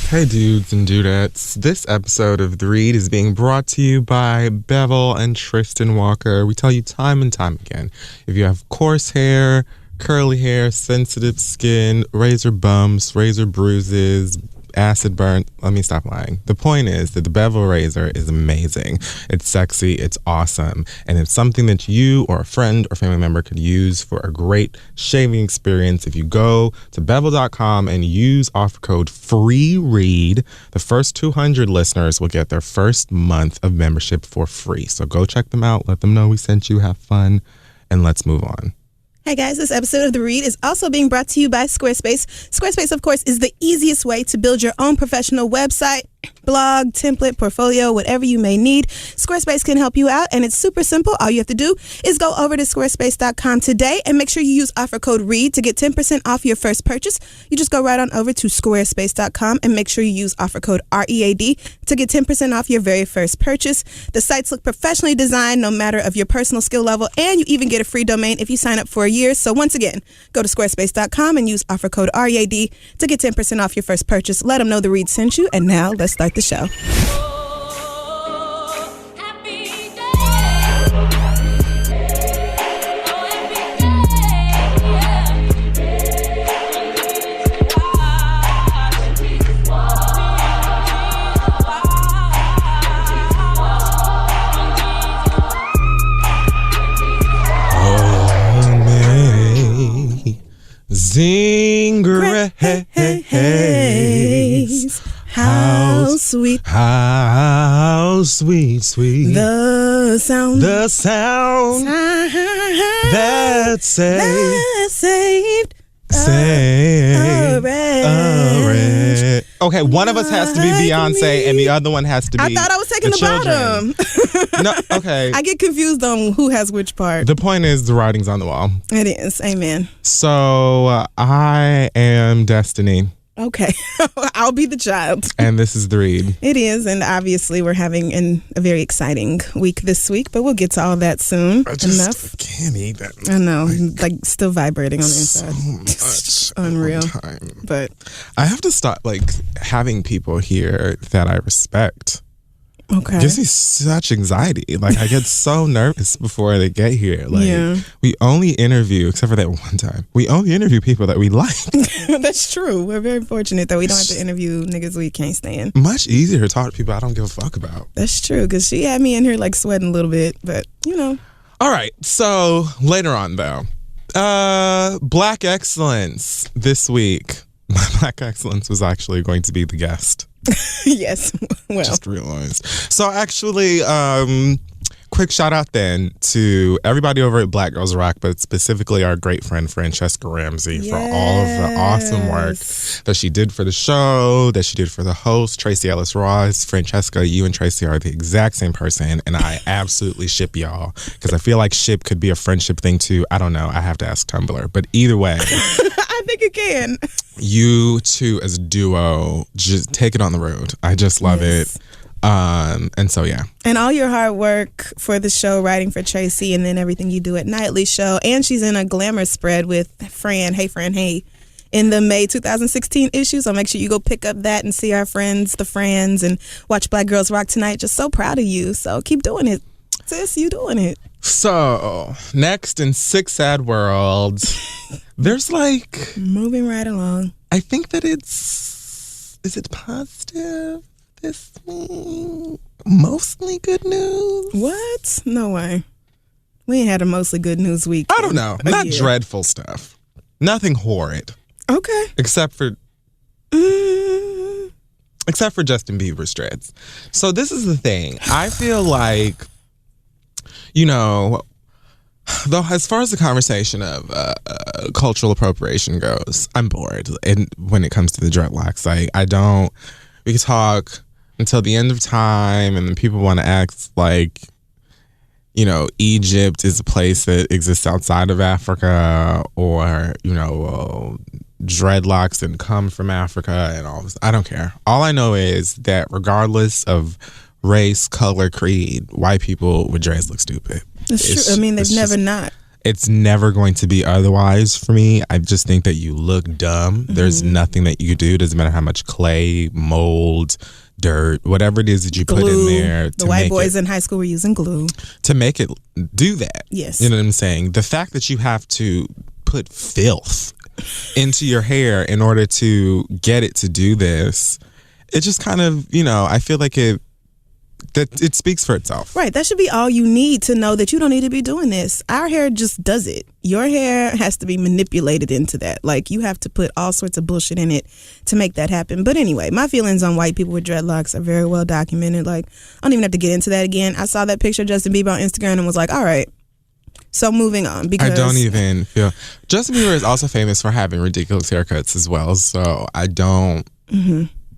Hey dudes and dudettes, this episode of The Read is being brought to you by Bevel and Tristan Walker. We tell you time and time again, if you have coarse hair, curly hair, sensitive skin, razor bumps, razor bruises, acid burn, let me stop lying. The point is that the Bevel razor is amazing. It's sexy, it's awesome, and it's something that you or a friend or family member could use for a great shaving experience. If you go to bevel.com and use offer code FREEREAD, the first 200 listeners will get their first month of membership for free. So go check them out, let them know we sent you, have fun, and let's move on. Hey guys, this episode of The Read is also being brought to you by Squarespace. Squarespace, of course, is the easiest way to build your own professional website, blog, template, portfolio, whatever you may need. Squarespace can help you out, and it's super simple. All you have to do is go over to squarespace.com today and make sure you use offer code READ to get 10% off your first purchase. You just go right on over to squarespace.com and make sure you use offer code READ to get 10% off your very first purchase. The sites look professionally designed no matter of your personal skill level, and you even get a free domain if you sign up for a year. So once again, go to squarespace.com and use offer code READ to get 10% off your first purchase. Let them know The Read sent you, and now let's start the show. Zingrays, how sweet, how sweet, sweet the sound that saved a wretch. Okay, one of us has to be Beyonce and the other one has to be. I thought I was taking the bottom. No, okay. I get confused on who has which part. The point is the writing's on the wall. It is. Amen. So I am Destiny. Okay. I'll be the child. And this is The Read. It is, and obviously we're having a very exciting week this week, but we'll get to all that soon. I just can't eat that. I know, like still vibrating on the inside. So much. Unreal. But I have to stop having people here that I respect. Okay. It gives me such anxiety. I get so nervous before they get here. We only interview, except for that one time, we only interview people that we like. That's true. We're very fortunate that we don't have to interview niggas we can't stand. Much easier to talk to people I don't give a fuck about. That's true, because she had me in here sweating a little bit, but you know. All right. So later on, though, Black Excellence this week. My Black Excellence was actually going to be the guest. Yes. Well, just realized. So actually, quick shout out then to everybody over at Black Girls Rock, but specifically our great friend Francesca Ramsey for all of the awesome work that she did for the show, that she did for the host, Tracy Ellis Ross. Francesca, you and Tracy are the exact same person, and I absolutely ship y'all, because I feel like ship could be a friendship thing too. I don't know. I have to ask Tumblr. But either way. I think it can. You two as a duo, just take it on the road. I just love it. And so, yeah. And all your hard work for the show, writing for Tracy, and then everything you do at Nightly Show. And she's in a glamour spread with Fran, in the May 2016 issue. So make sure you go pick up that and see our friends, the Frans, and watch Black Girls Rock tonight. Just so proud of you. So keep doing it. Sis, you doing it. So, next in Six Sad Worlds, there's moving right along. I think that is it positive this week? Mostly good news? What? No way. We ain't had a mostly good news week. I don't know. Not dreadful stuff. Nothing horrid. Okay. Except for Justin Bieber's dreads. So this is the thing. I feel like, though, as far as the conversation of cultural appropriation goes, I'm bored. And when it comes to the dreadlocks, we can talk until the end of time, and then people want to act like, Egypt is a place that exists outside of Africa, or, dreadlocks didn't come from Africa and all this. I don't care. All I know is that regardless of race, color, creed, white people with dreads look stupid. It's true. I mean, they've never not. It's never going to be otherwise for me. I just think that you look dumb. There's nothing that you do. It doesn't matter how much clay, mold, dirt, whatever it is that you put in there. The white boys in high school were using glue. To make it do that. Yes. You know what I'm saying? The fact that you have to put filth into your hair in order to get it to do this, it just kind of, I feel like it speaks for itself. Right. That should be all you need to know that you don't need to be doing this. Our hair just does it. Your hair has to be manipulated into that. Like, you have to put all sorts of bullshit in it to make that happen. But anyway, my feelings on white people with dreadlocks are very well documented. Like, I don't even have to get into that again. I saw that picture of Justin Bieber on Instagram and was like, all right. So moving on, because I don't even feel Justin Bieber is also famous for having ridiculous haircuts as well. So I don't.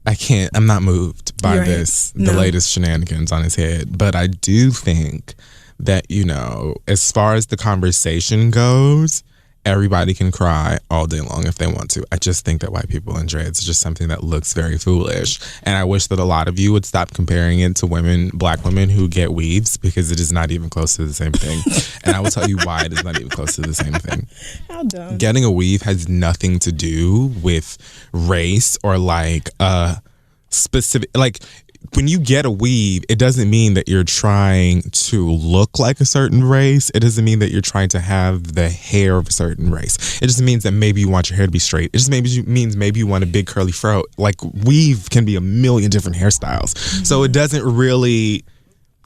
I can't. I'm not moved by the latest shenanigans on his head. But I do think that as far as the conversation goes, everybody can cry all day long if they want to. I just think that white people in dreads is just something that looks very foolish. And I wish that a lot of you would stop comparing it to black women who get weaves, because it is not even close to the same thing. And I will tell you why it is not even close to the same thing. How dumb. Getting a weave has nothing to do with race or specific, when you get a weave, it doesn't mean that you're trying to look like a certain race. It doesn't mean that you're trying to have the hair of a certain race. It just means that maybe you want your hair to be straight. It just means maybe you want a big curly fro. Like, weave can be a million different hairstyles. So it doesn't really...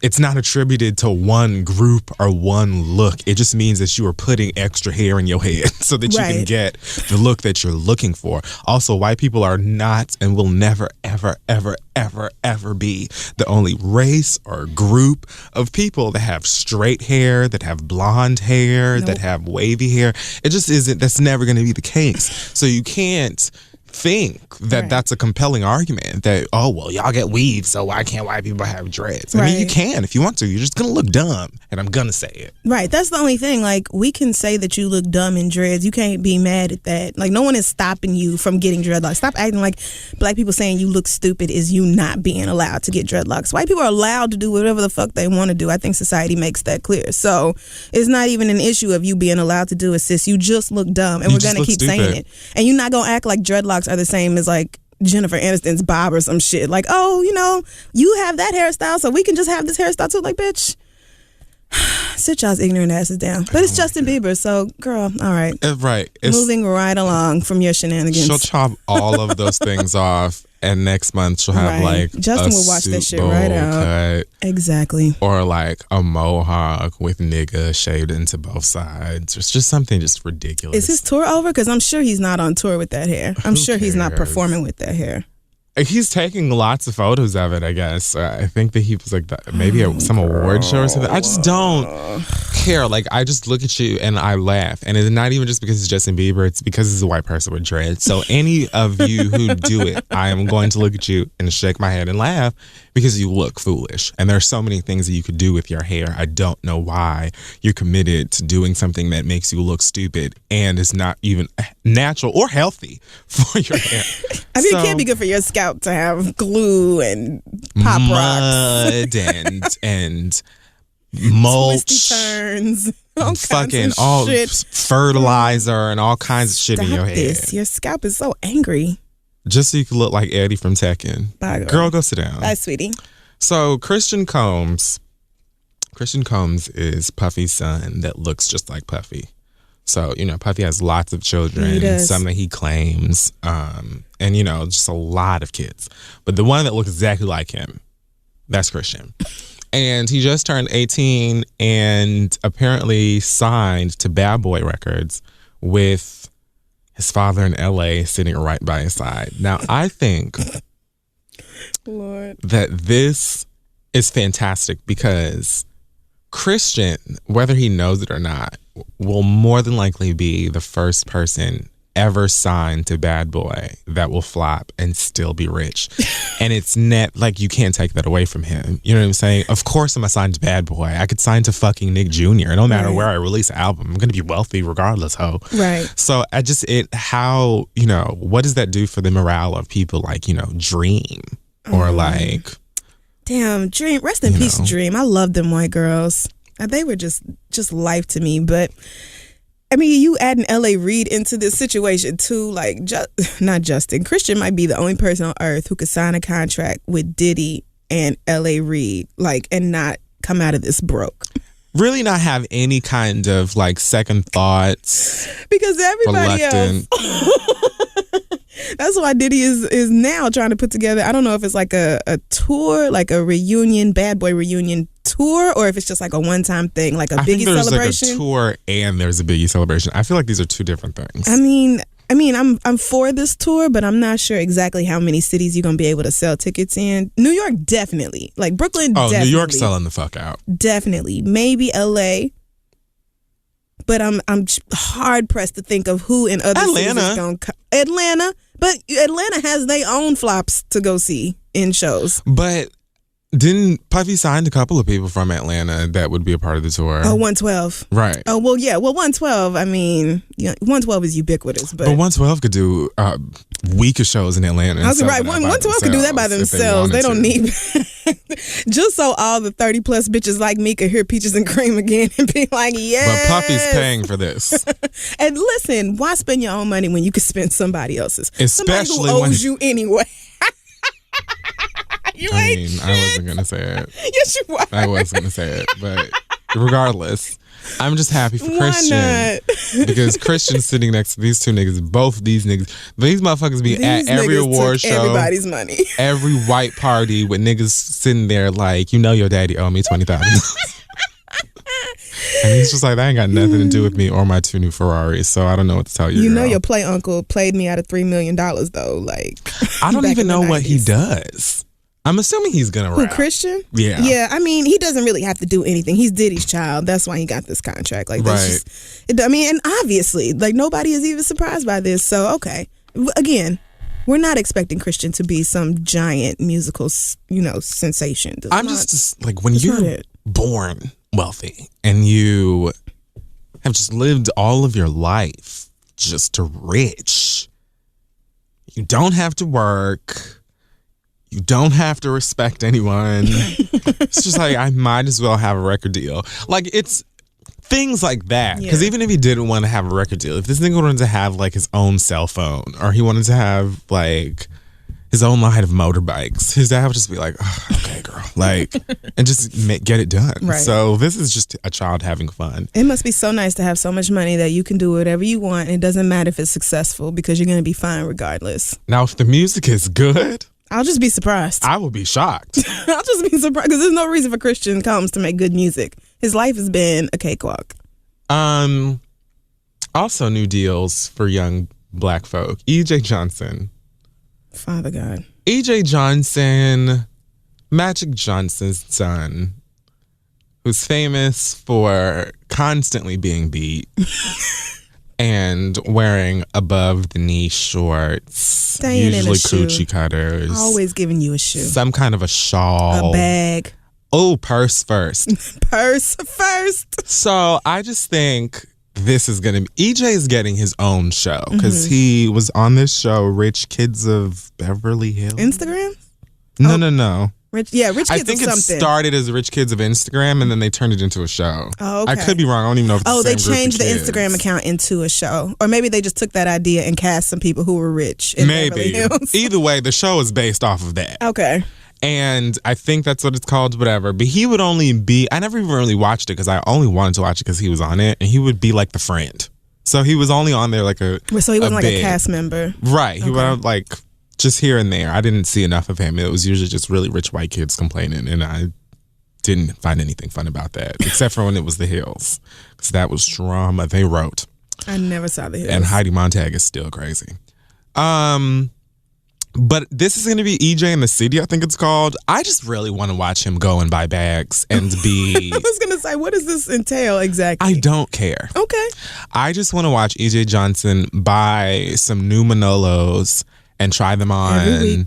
It's not attributed to one group or one look. It just means that you are putting extra hair in your head so that you can get the look that you're looking for. Also, white people are not and will never, ever, ever, ever, ever be the only race or group of people that have straight hair, that have blonde hair, that have wavy hair. It just isn't. That's never going to be the case. So you can't think that that's a compelling argument that, oh, well, y'all get weaves, so why can't white people have dreads? I mean, you can if you want to. You're just gonna look dumb, and I'm gonna say it. Right. That's the only thing. Like, we can say that you look dumb in dreads. You can't be mad at that. Like, no one is stopping you from getting dreadlocks. Stop acting like black people saying you look stupid is you not being allowed to get dreadlocks. White people are allowed to do whatever the fuck they want to do. I think society makes that clear. So it's not even an issue of you being allowed to do it, sis. You just look dumb, and we're gonna keep saying it. And you're not gonna act like dreadlocks are the same as like Jennifer Aniston's bob or some shit. Like, oh, you have that hairstyle, so we can just have this hairstyle too. Like, bitch, sit y'all's ignorant asses down. But it's Justin Bieber, so girl, all right. Right. Moving right along from your shenanigans. She'll chop all of those things off, and next month she'll have like Justin will watch that shit right out. Cut, exactly. or like a mohawk with nigga shaved into both sides. It's just something just ridiculous. Is his tour over? Because I'm sure he's not on tour with that hair. I'm sure he's not performing with that hair. He's taking lots of photos of it, I guess. I think that he was like maybe at some award show or something. I just don't care. Like, I just look at you and I laugh. And it's not even just because it's Justin Bieber. It's because he's a white person with dreads. So any of you who do it, I am going to look at you and shake my head and laugh because you look foolish. And there are so many things that you could do with your hair. I don't know why you're committed to doing something that makes you look stupid and is not even natural or healthy for your hair. I mean, it can't be good for your scalp to have glue and pop mud rocks and mulch, twisty turns, all fucking all shit. Fertilizer and all kinds of shit in your hair. Your scalp is so angry. Just so you can look like Eddie from Tekken. Bye, girl, go sit down. Bye, sweetie. So Christian Combs is Puffy's son that looks just like Puffy. So, Puffy has lots of children, some that he claims, and, just a lot of kids. But the one that looks exactly like him, that's Christian. And he just turned 18 and apparently signed to Bad Boy Records with his father in LA sitting right by his side. Now, I think that this is fantastic because Christian, whether he knows it or not, will more than likely be the first person ever signed to Bad Boy that will flop and still be rich. And it's net, like, you can't take that away from him. You know what I'm saying? Of course I'm assigned to Bad Boy. I could sign to fucking Nick Jr. No matter where I release an album, I'm going to be wealthy regardless, ho. Right. So what does that do for the morale of people like, Dream or like... Damn, Dream. Rest in peace, Dream. I love them white girls. They were just life to me. But I mean, you adding L.A. Reid into this situation too. Like, not Justin. Christian might be the only person on earth who could sign a contract with Diddy and L.A. Reid, like, and not come out of this broke. Really not have any kind of like second thoughts. Because everybody else. That's why Diddy is now trying to put together, I don't know if it's like a tour, like a reunion, Bad Boy reunion tour, or if it's just like a one-time thing, like a Biggie celebration. There's like a tour and there's a Biggie celebration. I feel like these are two different things. I mean, I'm for this tour, but I'm not sure exactly how many cities you're gonna be able to sell tickets in. New York, definitely. Like Brooklyn, definitely. New York's selling the fuck out. Definitely. Maybe LA. But I'm hard pressed to think of who in other cities is going to come. Atlanta. But Atlanta has their own flops to go see in shows. But didn't Puffy signed a couple of people from Atlanta that would be a part of the tour? Oh, 112. Right. Oh, well, yeah. Well, 112, I mean, 112 is ubiquitous. But 112 could do weaker shows in Atlanta. I was right. 112 could do that by themselves. They don't need... Just so all the 30 plus bitches like me could hear Peaches and Cream again and be like, yes. But Puffy's paying for this. And listen, why spend your own money when you could spend somebody else's? Especially somebody who owes you anyway. I wasn't going to say it. Yes, you were. I was going to say it. But regardless, I'm just happy for Christian. Why not? Because Christian's sitting next to these two niggas. Both these niggas. These motherfuckers be at every award show. Everybody's money. Every white party with niggas sitting there like, your daddy owe me $20,000. And he's just like, that ain't got nothing to do with me or my two new Ferraris, so I don't know what to tell you. You know your play uncle played me out of $3 million though. Like, I don't even know what he does. I'm assuming he's gonna rap. Who, Christian? Yeah. Yeah, I mean, he doesn't really have to do anything. He's Diddy's child. That's why he got this contract. Like, that's right. And obviously, like, nobody is even surprised by this. So, okay. Again, we're not expecting Christian to be some giant musical, sensation. I'm just like, when you're born wealthy and you have just lived all of your life just to rich, you don't have to work. You don't have to respect anyone. It's just like, I might as well have a record deal. Like, it's things like that. Because even if he didn't want to have a record deal, if this nigga wanted to have, like, his own cell phone, or he wanted to have, like, his own line of motorbikes, his dad would just be like, oh, okay, girl. Like, and just get it done. Right. So this is just a child having fun. It must be so nice to have so much money that you can do whatever you want. And it doesn't matter if it's successful because you're going to be fine regardless. Now, if the music is good... I'll just be surprised. I will be shocked. I'll just be surprised because there's no reason for Christian Combs to make good music. His life has been a cakewalk. Also new deals for young black folk. E.J. Johnson. Father God. E.J. Johnson, Magic Johnson's son, who's famous for constantly being beat. And wearing above the knee shorts, staying usually in a shoe. coochie cutters. Always giving you a shoe. Some kind of a shawl. A bag. Oh, purse first. Purse first. So I just think this is going to be... EJ is getting his own show because he was on this show, Rich Kids of Beverly Hills. Instagram? No. Rich Kids I think of it something. started as Rich Kids of Instagram, and then they turned it into a show. Oh, okay. I could be wrong. I don't even know if it's the they same group changed of the kids. Instagram account into a show. Or maybe they just took that idea and cast some people who were rich in Beverly Hills. Either way, the show is based off of that. Okay. And I think that's what it's called, whatever. But he would only be... I never even really watched it because I only wanted to watch it because he was on it. And he would be like the friend. So he was only on there like a... So he wasn't like a cast member. Right. He would like... Just here and there. I didn't see enough of him. It was usually just really rich white kids complaining, and I didn't find anything fun about that, except for when it was The Hills, because that was drama they wrote. I never saw The Hills. And Heidi Montag is still crazy. But this is going to be EJ in the City, I think it's called. I just really want to watch him go and buy bags and be... I was going to say, what does this entail exactly? I don't care. Okay. I just want to watch EJ Johnson buy some new Manolos and try them on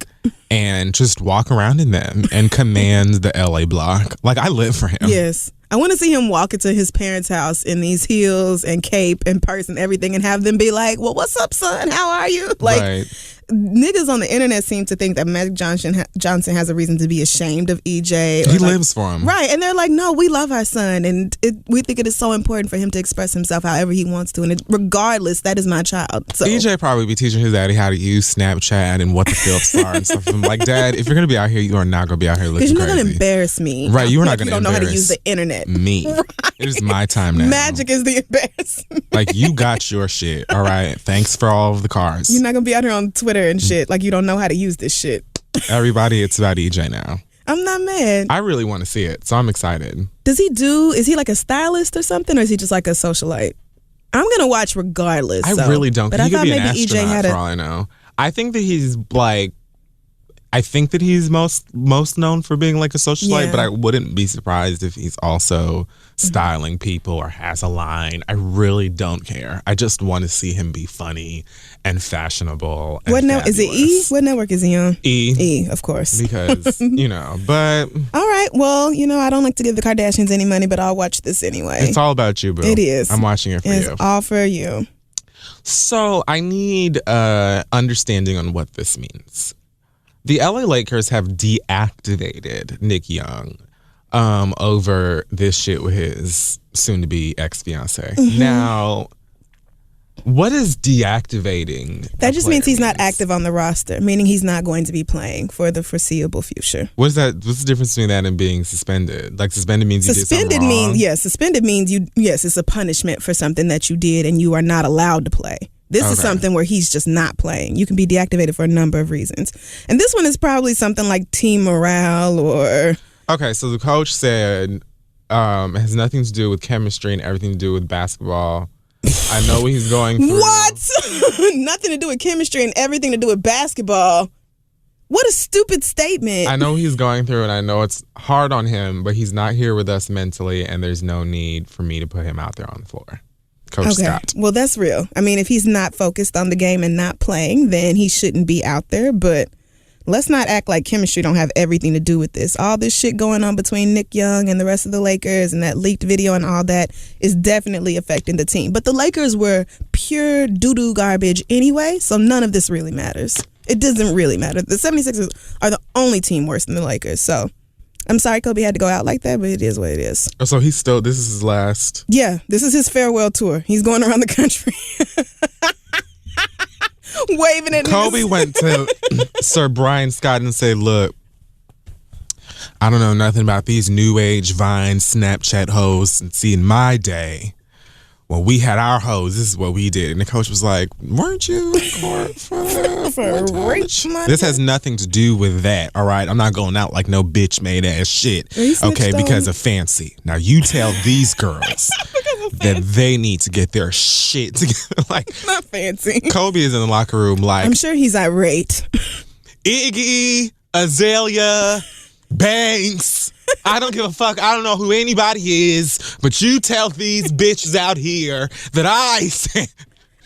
and just walk around in them and command the LA block. Like, I live for him. Yes. I want to see him walk into his parents' house in these heels and cape and purse and everything and have them be like, well, what's up, son? How are you? Like, niggas on the internet seem to think that Magic Johnson has a reason to be ashamed of EJ. He lives for him. Right. And they're like, no, we love our son. And we think it is so important for him to express himself however he wants to. And regardless, that is my child. So EJ probably be teaching his daddy how to use Snapchat and what the filters are and stuff. I'm like, Dad, if you're going to be out here, you are not going to be out here looking crazy. Because you're not going to embarrass me. Right. You are not going to embarrass. You don't know how to use the internet. Me. Right. It is my time now. Magic is the embarrassment. Like, you got your shit. All right. Thanks for all of the cars. You're not going to be out here on Twitter and shit like you don't know how to use this shit. Everybody, it's about EJ now. I'm not mad. I really want to see it, so I'm excited. Is he like a stylist or something, or is he just like a socialite? I'm going to watch regardless. I really don't. But he could be an maybe EJ astronaut for all I know. I think that he's most known for being like a socialite, but I wouldn't be surprised if he's also styling people or has a line. I really don't care. I just want to see him be funny and fashionable. And what now? Is it E? What network is he on? E, of course. Because but all right. Well, I don't like to give the Kardashians any money, but I'll watch this anyway. It's all about you, boo. It is. I'm watching it for you. It's all for you. So I need understanding on what this means. The LA Lakers have deactivated Nick Young over this shit with his soon-to-be ex-fiance. Mm-hmm. Now, what is deactivating? That just means he's not active on the roster, meaning he's not going to be playing for the foreseeable future. What's the difference between that and being suspended? Like, suspended means you did something wrong? Suspended means it's a punishment for something that you did and you are not allowed to play. This is something where he's just not playing. You can be deactivated for a number of reasons. And this one is probably something like team morale or... Okay, so the coach said it has nothing to do with chemistry and everything to do with basketball. I know what he's going through. What? Nothing to do with chemistry and everything to do with basketball. What a stupid statement. I know what he's going through and I know it's hard on him, but he's not here with us mentally and there's no need for me to put him out there on the floor. Coach Scott. Well, that's real. I mean, if he's not focused on the game and not playing, then he shouldn't be out there. But let's not act like chemistry don't have everything to do with this. All this shit going on between Nick Young and the rest of the Lakers and that leaked video and all that is definitely affecting the team. But the Lakers were pure doo-doo garbage anyway, so none of this really matters. It doesn't really matter. The 76ers are the only team worse than the Lakers, so... I'm sorry Kobe had to go out like that, but it is what it is. So this is his last... Yeah, this is his farewell tour. He's going around the country. Waving at Kobe went to Sir Brian Scott and said, look, I don't know nothing about these new age Vine Snapchat hoes. And see, in my day, when we had our hoes, this is what we did. And the coach was like, weren't you in court for rape? This has nothing to do with that, all right? I'm not going out like no bitch made ass shit, okay, because of fancy. Now you tell these girls that they need to get their shit together. Like, not fancy. Kobe is in the locker room like... I'm sure he's irate. Iggy, Azalea, Banks... I don't give a fuck. I don't know who anybody is, but you tell these bitches out here that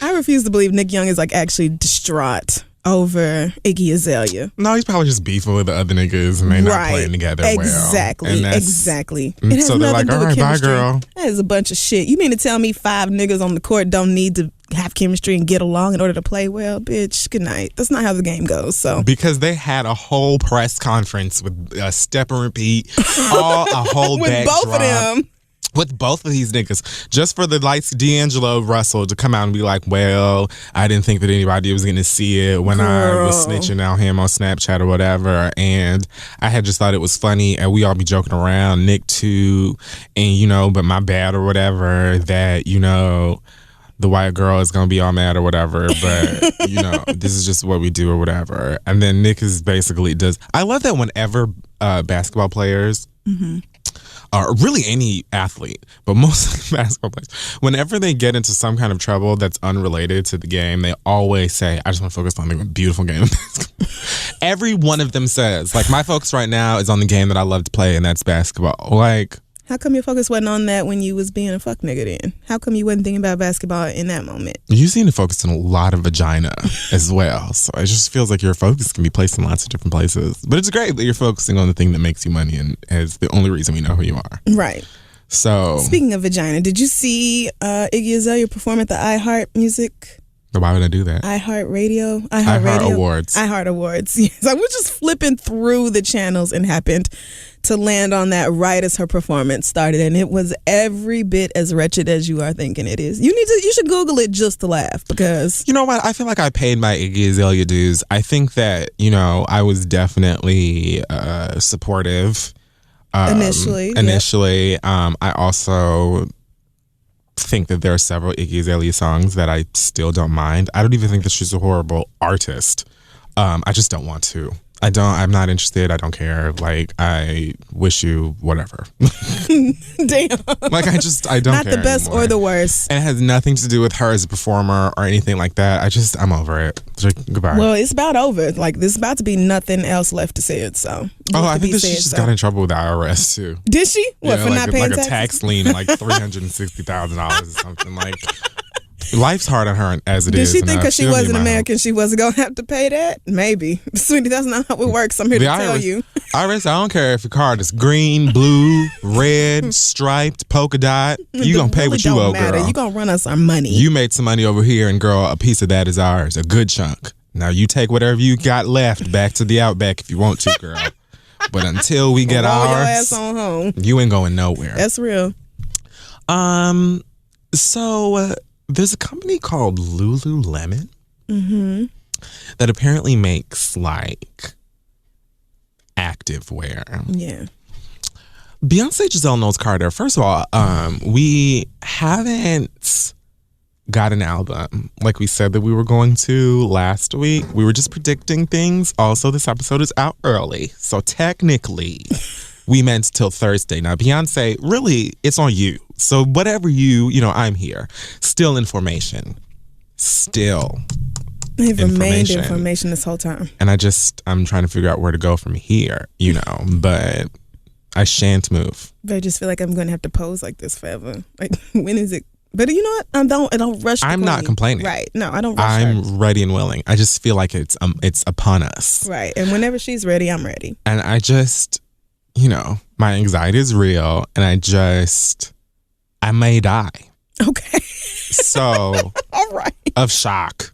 I refuse to believe Nick Young is like actually distraught over Iggy Azalea. No, he's probably just beefing with the other niggas and they not playing together exactly, well. Exactly. It has so they're like, all right, bye, girl. That is a bunch of shit. You mean to tell me 5 niggas on the court don't need to have chemistry and get along in order to play well? Bitch, good night. That's not how the game goes. So because they had a whole press conference with step and repeat, a whole with both of them. With both of these niggas, just for the lights, D'Angelo Russell to come out and be like, well, I didn't think that anybody was going to see it when I was snitching out him on Snapchat or whatever. And I had just thought it was funny. And we all be joking around, Nick too. And, but my bad or whatever, that, the white girl is going to be all mad or whatever. But, this is just what we do or whatever. And then Nick is basically I love that whenever basketball players... Mm-hmm. Or really any athlete, but mostly basketball players, whenever they get into some kind of trouble that's unrelated to the game, they always say, I just want to focus on the beautiful game of basketball. Every one of them says, like, my focus right now is on the game that I love to play, and that's basketball. Like... How come your focus wasn't on that when you was being a fuck nigga then? How come you wasn't thinking about basketball in that moment? You seem to focus on a lot of vagina as well. So it just feels like your focus can be placed in lots of different places. But it's great that you're focusing on the thing that makes you money and is the only reason we know who you are. Right. So speaking of vagina, did you see Iggy Azalea perform at the iHeart Music? Why would I do that? iHeart Awards. iHeart Awards. Yes, I was just flipping through the channels and happened to land on that right as her performance started, and it was every bit as wretched as you are thinking it is. You should Google it just to laugh, because you know what? I feel like I paid my Iggy Azalea dues. I think that, I was definitely supportive initially. I also think that there are several Iggy Azalea songs that I still don't mind. I don't even think that she's a horrible artist. I just don't want to. I'm not interested. I don't care. Like, I wish you whatever. Damn. Like, I don't Not care the best anymore. or the worst. And it has nothing to do with her as a performer or anything like that. I'm over it. Like, goodbye. Well, it's about over. Like, there's about to be nothing else left to say it, so. I think that she just got in trouble with the IRS, too. Did she? What, for not paying taxes? Like a tax lien, like $360,000 or something. Like, life's hard on her as it is. Did she think because she wasn't American, she wasn't going to have to pay that? Maybe. Sweetie, that's not how it works. I'm here to tell you. IRS, I don't care if your card is green, blue, red, striped, polka dot. You going to pay what you owe, girl. You going to run us our money. You made some money over here, and girl, a piece of that is ours, a good chunk. Now you take whatever you got left back to the Outback if you want to, girl. But until we get ours, your ass on home. You ain't going nowhere. That's real. So there's a company called Lululemon that apparently makes like active wear. Yeah. Beyonce Giselle Knowles Carter. First of all, we haven't got an album like we said that we were going to last week. We were just predicting things. Also, this episode is out early, so technically we meant till Thursday. Now, Beyonce, really, it's on you. So whatever I'm here. Still information. They've remained information this whole time. And I'm trying to figure out where to go from here, but I shan't move. But I just feel like I'm going to have to pose like this forever. Like, when is it? But you know what? I don't rush. I'm not complaining. Right. No, I don't rush I'm ready and willing. I just feel like it's upon us. Right. And whenever she's ready, I'm ready. And I just, my anxiety is real, and I may die. Okay. So, all right. Of shock.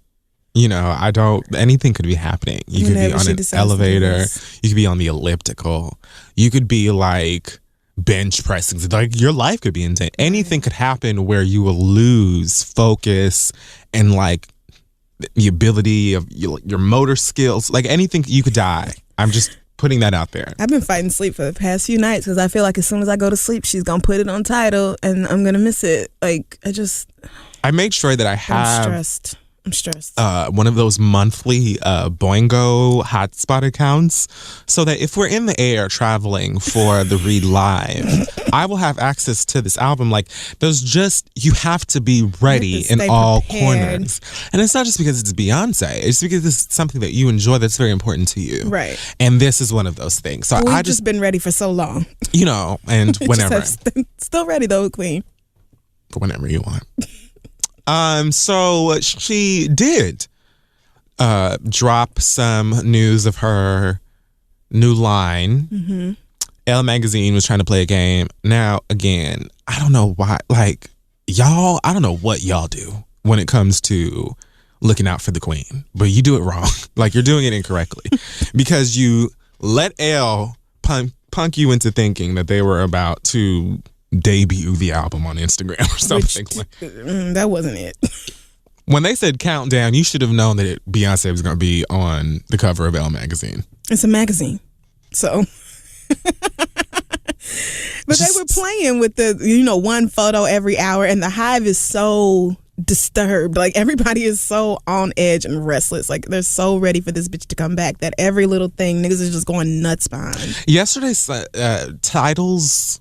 Anything could be happening. You could be on an elevator. You could be on the elliptical. You could be like bench pressing. Like, your life could be insane. Anything could happen where you will lose focus and like the ability of your motor skills. Like, anything, you could die. I'm just putting that out there. I've been fighting sleep for the past few nights because I feel like as soon as I go to sleep, she's going to put it on Tidal and I'm going to miss it. Like, I make sure that I have... I'm stressed. One of those monthly Boingo hotspot accounts, so that if we're in the air traveling for the Read Live, I will have access to this album. Like, you have to be ready in all corners. And it's not just because it's Beyonce. It's because it's something that you enjoy that's very important to you. Right. And this is one of those things. So We've just been ready for so long. And whenever. Still ready though, Queen. Whenever you want. So she did drop some news of her new line. Elle Magazine was trying to play a game. Now, again, I don't know why. Like, y'all, I don't know what y'all do when it comes to looking out for the queen, but you do it wrong. Like, you're doing it incorrectly because you let Elle punk you into thinking that they were about to debut the album on Instagram or something. That wasn't it. When they said countdown, you should have known that Beyonce was going to be on the cover of Elle Magazine. It's a magazine, so. But they were playing with the one photo every hour, and the Hive is so disturbed. Like, everybody is so on edge and restless. Like, they're so ready for this bitch to come back that every little thing niggas is just going nuts behind. Yesterday's Tidal's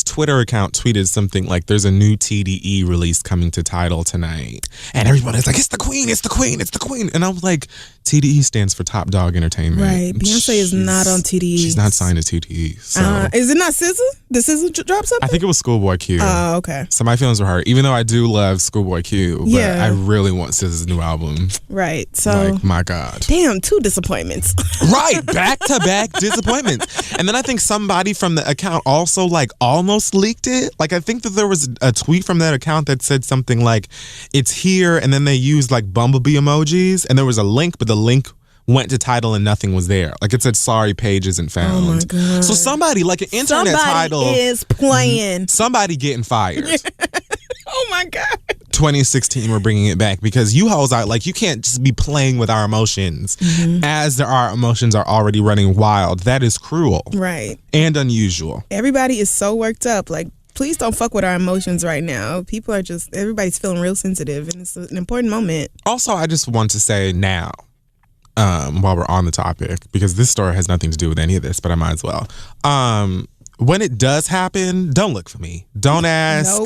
Twitter account tweeted something like, there's a new TDE release coming to Tidal tonight. And everybody's like, it's the queen, it's the queen, it's the queen. And I was like, TDE stands for Top Dog Entertainment. Right. Beyonce is not on TDE. She's not signed to TDE. So. Is it not SZA? Did SZA drop something? I think it was Schoolboy Q. Oh, okay. So my feelings were hurt, even though I do love Schoolboy Q. But I really want SZA's new album. Right. So, like, my God. Damn, 2 disappointments. Right. Back-to-back disappointments. And then I think somebody from the account also, like, almost leaked it. Like, I think that there was a tweet from that account that said something like, it's here, and then they used, like, bumblebee emojis, and there was a link, but the link went to title and nothing was there. Like, it said, sorry, page isn't found. Oh, my God. So somebody, like an internet title. Somebody is playing. Somebody getting fired. Oh, my God. 2016, we're bringing it back because you hoes are like, you can't just be playing with our emotions as our emotions are already running wild. That is cruel. Right. And unusual. Everybody is so worked up. Like, please don't fuck with our emotions right now. People are just, everybody's feeling real sensitive, and it's an important moment. Also, I just want to say now, while we're on the topic, because this story has nothing to do with any of this, but I might as well. When it does happen, don't look for me. Don't ask,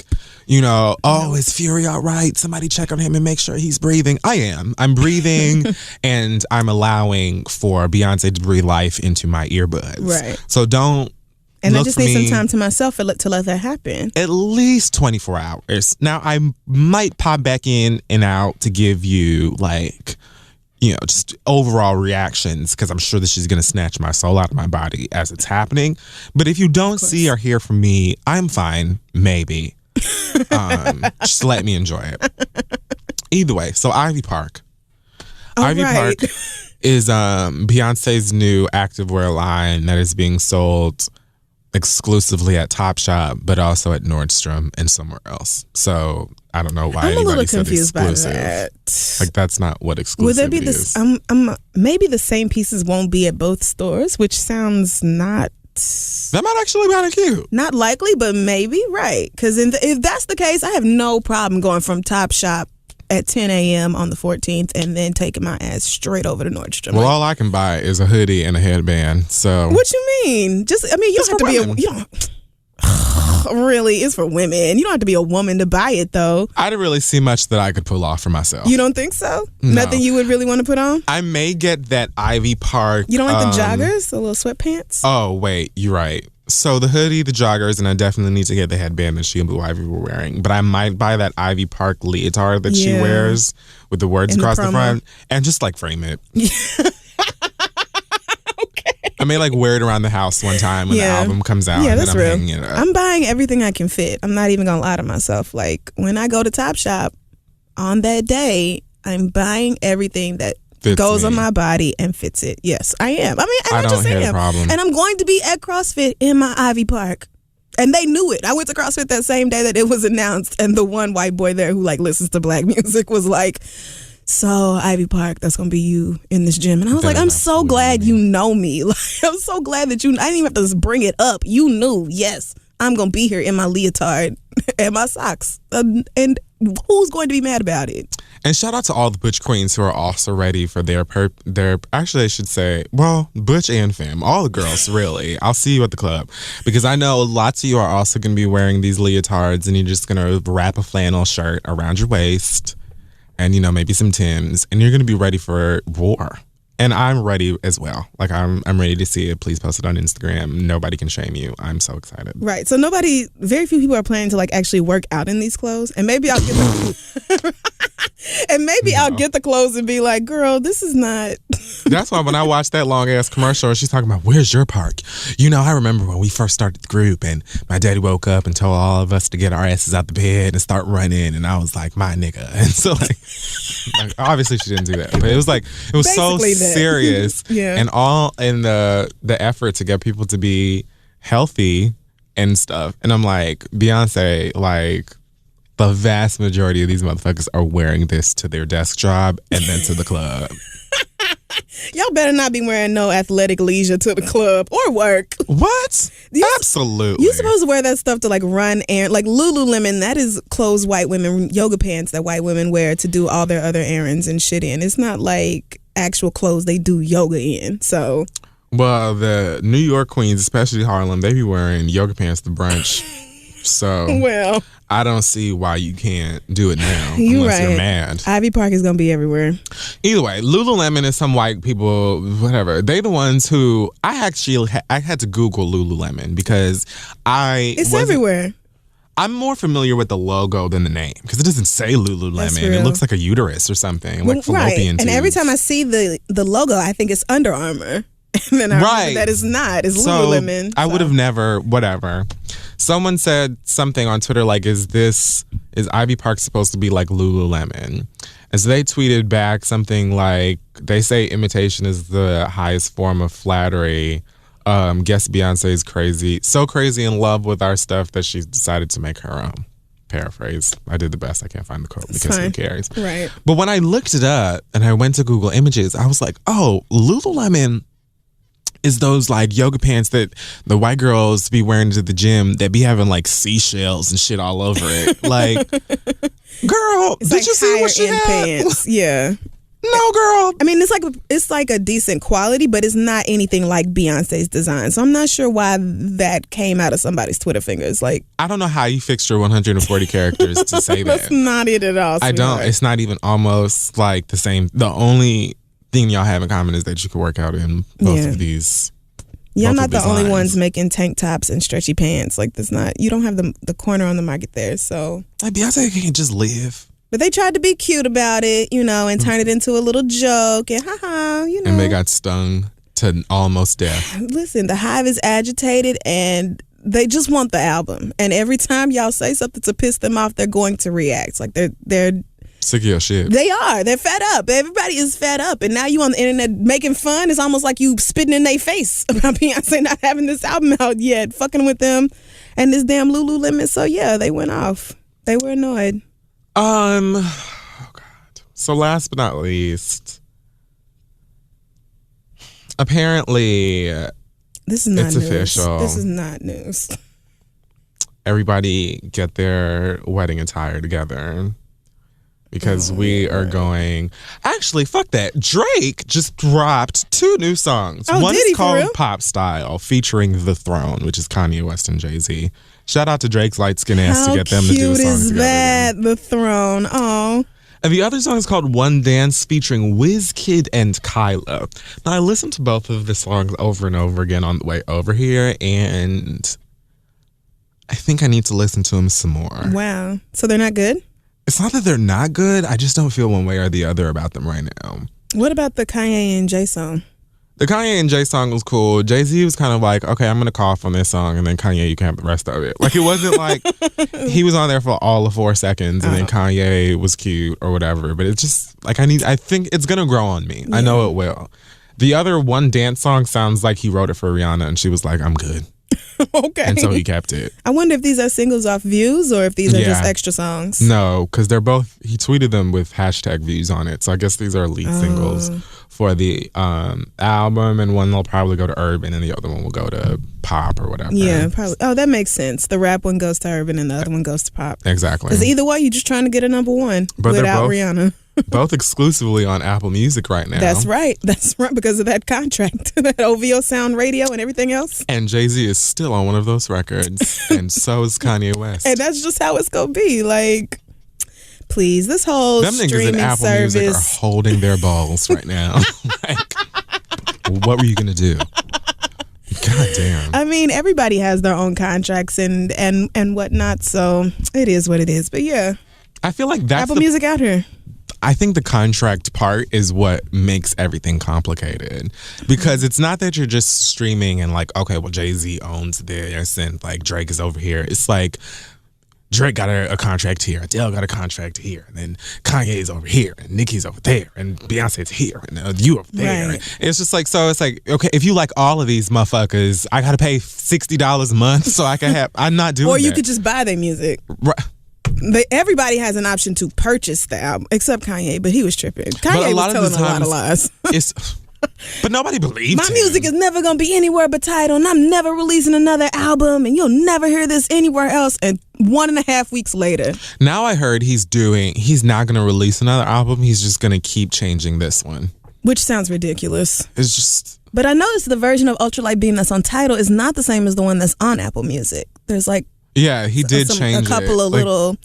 is Fury all right? Somebody check on him and make sure he's breathing. I am. I'm breathing, and I'm allowing for Beyonce to breathe life into my earbuds. Right. So don't. And I just need some time to myself to let that happen. At least 24 hours. Now, I might pop back in and out to give you, like, just overall reactions, because I'm sure that she's going to snatch my soul out of my body as it's happening. But if you don't see or hear from me, I'm fine. Maybe. Just let me enjoy it. Either way, so Ivy Park. Ivy Park is Beyonce's new activewear line that is being sold exclusively at Topshop, but also at Nordstrom and somewhere else. So I don't know why anybody said exclusive. By that. Like, that's not what exclusive Would there be this? Maybe the same pieces won't be at both stores, which sounds not. That might actually be kind of cute. Not likely, but maybe, right? Because if that's the case, I have no problem going from Topshop at 10 a.m. on the 14th and then taking my ass straight over to Nordstrom. Well, all I can buy is a hoodie and a headband. So what you mean? You don't have to be you don't. Really, it's for women. You don't have to be a woman to buy it, though. I didn't really see much that I could pull off for myself. You don't think so? No. Nothing you would really want to put on? I may get that Ivy Park. You don't like the joggers, the little sweatpants? Oh, wait, you're right. So the hoodie, the joggers, and I definitely need to get the headband that she and Blue Ivy were wearing. But I might buy that Ivy Park leotard that she wears with the words across the front and just like frame it. I may like wear it around the house one time when the album comes out. Yeah, and that's then I'm real. hanging it up. I'm buying everything I can fit. I'm not even going to lie to myself. Like, when I go to Topshop on that day, I'm buying everything that goes on my body and fits it. Yes, I am. I mean, and I don't just hear the am. problem. And I'm going to be at CrossFit in my Ivy Park. And they knew it. I went to CrossFit that same day that it was announced, and the one white boy there who like listens to black music was like, so Ivy Park, that's gonna be you in this gym. And I was like, I'm so glad you know me. Like, I'm so glad that I didn't even have to just bring it up. You knew, yes, I'm gonna be here in my leotard and my socks. And who's going to be mad about it? And shout out to all the Butch Queens who are also ready for their actually I should say, well, Butch and Femme, all the girls, really. I'll see you at the club. Because I know lots of you are also going to be wearing these leotards, and you're just going to wrap a flannel shirt around your waist and, maybe some Timbs, and you're going to be ready for war. And I'm ready as well. Like, I'm ready to see it. Please post it on Instagram. Nobody can shame you. I'm so excited. Right. So very few people are planning to like actually work out in these clothes. And maybe I'll get I'll get the clothes and be like, girl, this is not. That's why when I watched that long ass commercial, she's talking about, where's your park? I remember when we first started the group and my daddy woke up and told all of us to get our asses out the bed and start running. And I was like, my nigga. And so like obviously she didn't do that. But it was like, it was basically so serious. Yeah. And all in the effort to get people to be healthy and stuff. And I'm like, Beyonce, like, the vast majority of these motherfuckers are wearing this to their desk job and then to the club. Y'all better not be wearing no athletic leisure to the club or work. What? Absolutely. You supposed to wear that stuff to like run errands. Like Lululemon, that is clothes white women, yoga pants that white women wear to do all their other errands and shit in. It's not like actual clothes they do yoga in. So. Well, the New York queens, especially Harlem, they be wearing yoga pants to brunch. So well, I don't see why you can't do it now You unless right. you're mad. Ivy Park is gonna be everywhere. Either way, Lululemon is some white people, whatever. They the ones who I had to Google Lululemon because It's everywhere. I'm more familiar with the logo than the name because it doesn't say Lululemon. It looks like a uterus or something, like fallopian tubes. And every time I see the logo, I think it's Under Armour. And then I remember that it's not. It's Lululemon. I would have never, whatever. Someone said something on Twitter like, is Ivy Park supposed to be like Lululemon? And so they tweeted back something like, they say imitation is the highest form of flattery. Guess Beyonce is so crazy in love with our stuff that she decided to make her own. Paraphrase. I did the best. I can't find the quote because who cares? Right. But when I looked it up and I went to Google Images, I was like, oh, Lululemon is those like yoga pants that the white girls be wearing to the gym that be having like seashells and shit all over it. Like, girl, did you see what she had? Pants. Yeah. No, girl. I mean, it's like a decent quality, but it's not anything like Beyonce's design. So I'm not sure why that came out of somebody's Twitter fingers. Like, I don't know how you fixed your 140 characters to say that. That's not it at all. I don't. It's not even almost like the same. The only thing y'all have in common is that you can work out in both of these. Y'all not the only ones making tank tops and stretchy pants. Like, you don't have the corner on the market there. So like Beyonce can't just live. But they tried to be cute about it, and turn it into a little joke and And they got stung to almost death. Listen, the Hive is agitated and they just want the album. And every time y'all say something to piss them off, they're going to react. Like they're sick of your shit. They are. They're fed up. Everybody is fed up. And now you on the internet making fun. It's almost like you spitting in their face about Beyonce not having this album out yet, fucking with them and this damn Lululemon. So yeah, they went off. They were annoyed. Oh God. So last but not least, apparently this is not it's news. official. This is not news. Everybody get their wedding attire together because we are going. Actually, fuck that. Drake just dropped 2 new songs. Oh, One did he, is for called real? Pop Style, featuring The Throne, which is Kanye West and Jay-Z. Shout out to Drake's light skin ass to get them to do a song together. How cute is that? The Throne. Oh. And the other song is called One Dance, featuring Wizkid and Kyla. Now, I listened to both of the songs over and over again on the way over here, and I think I need to listen to them some more. Wow. So they're not good? It's not that they're not good. I just don't feel one way or the other about them right now. What about the Kanye and Jay song? The Kanye and Jay song was cool. Jay-Z was kind of like, okay, I'm going to cough on this song, and then Kanye, you can have the rest of it. Like, it wasn't like he was on there for all of 4 seconds, and then Kanye was cute or whatever. But it's just, like, I think it's going to grow on me. Yeah. I know it will. The other One Dance song sounds like he wrote it for Rihanna, and she was like, I'm good. Okay. And so he kept it. I wonder if these are singles off Views or if these are just extra songs. No, because they're both, he tweeted them with hashtag Views on it. So I guess these are lead singles for the album, and one will probably go to Urban and the other one will go to Pop or whatever. Yeah, probably. Oh, that makes sense. The rap one goes to Urban and the other one goes to Pop. Exactly. Because either way, you're just trying to get a number one without Rihanna. Both exclusively on Apple Music right now. That's right. That's right, because of that contract, that OVO Sound Radio and everything else. And Jay-Z is still on one of those records, and so is Kanye West. And that's just how it's going to be. Like, please, this whole them streaming niggas at Apple service. Music are holding their balls right now. Like, what were you going to do? God damn. I mean, everybody has their own contracts and whatnot, so it is what it is. But yeah, I feel like that's Apple Music out here. I think the contract part is what makes everything complicated, because it's not that you're just streaming and like, okay, well, Jay-Z owns this and like Drake is over here. It's like Drake got a contract here, Adele got a contract here, and then Kanye's over here, and Nicki's over there, and Beyonce's here, and you over there. Right. It's just like, so it's like, okay, if you like all of these motherfuckers, I got to pay $60 a month so I can have, I'm not doing that. Or you could just buy their music. Right. Everybody has an option to purchase the album, except Kanye, but he was tripping. Kanye was telling a lot of lies. But nobody believed My music is never going to be anywhere but Tidal, and I'm never releasing another album, and you'll never hear this anywhere else. And 1.5 weeks later. Now I heard he's not going to release another album. He's just going to keep changing this one. Which sounds ridiculous. It's just... But I noticed the version of Ultralight Beam that's on Tidal is not the same as the one that's on Apple Music. There's like Yeah, he did change a couple it. of little.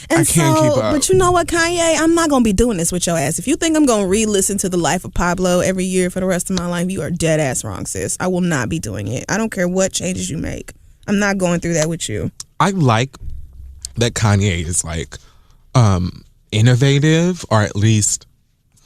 And I can't keep up. But you know what, Kanye? I'm not gonna be doing this with your ass. If you think I'm gonna re-listen to the life of Pablo every year for the rest of my life, you are dead ass wrong, sis. I will not be doing it. I don't care what changes you make. I'm not going through that with you. I like that Kanye is like innovative, or at least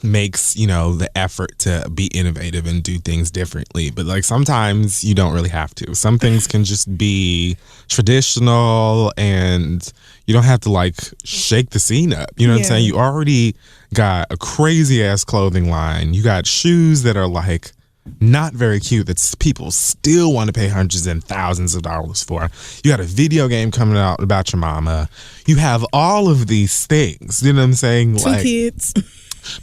makes, the effort to be innovative and do things differently. But like sometimes you don't really have to. Some things can just be traditional and you don't have to like shake the scene up. You know what I'm saying? You already got a crazy ass clothing line. You got shoes that are like not very cute that people still want to pay hundreds and thousands of dollars for. You got a video game coming out about your mama. You have all of these things. You know what I'm saying? Two kids.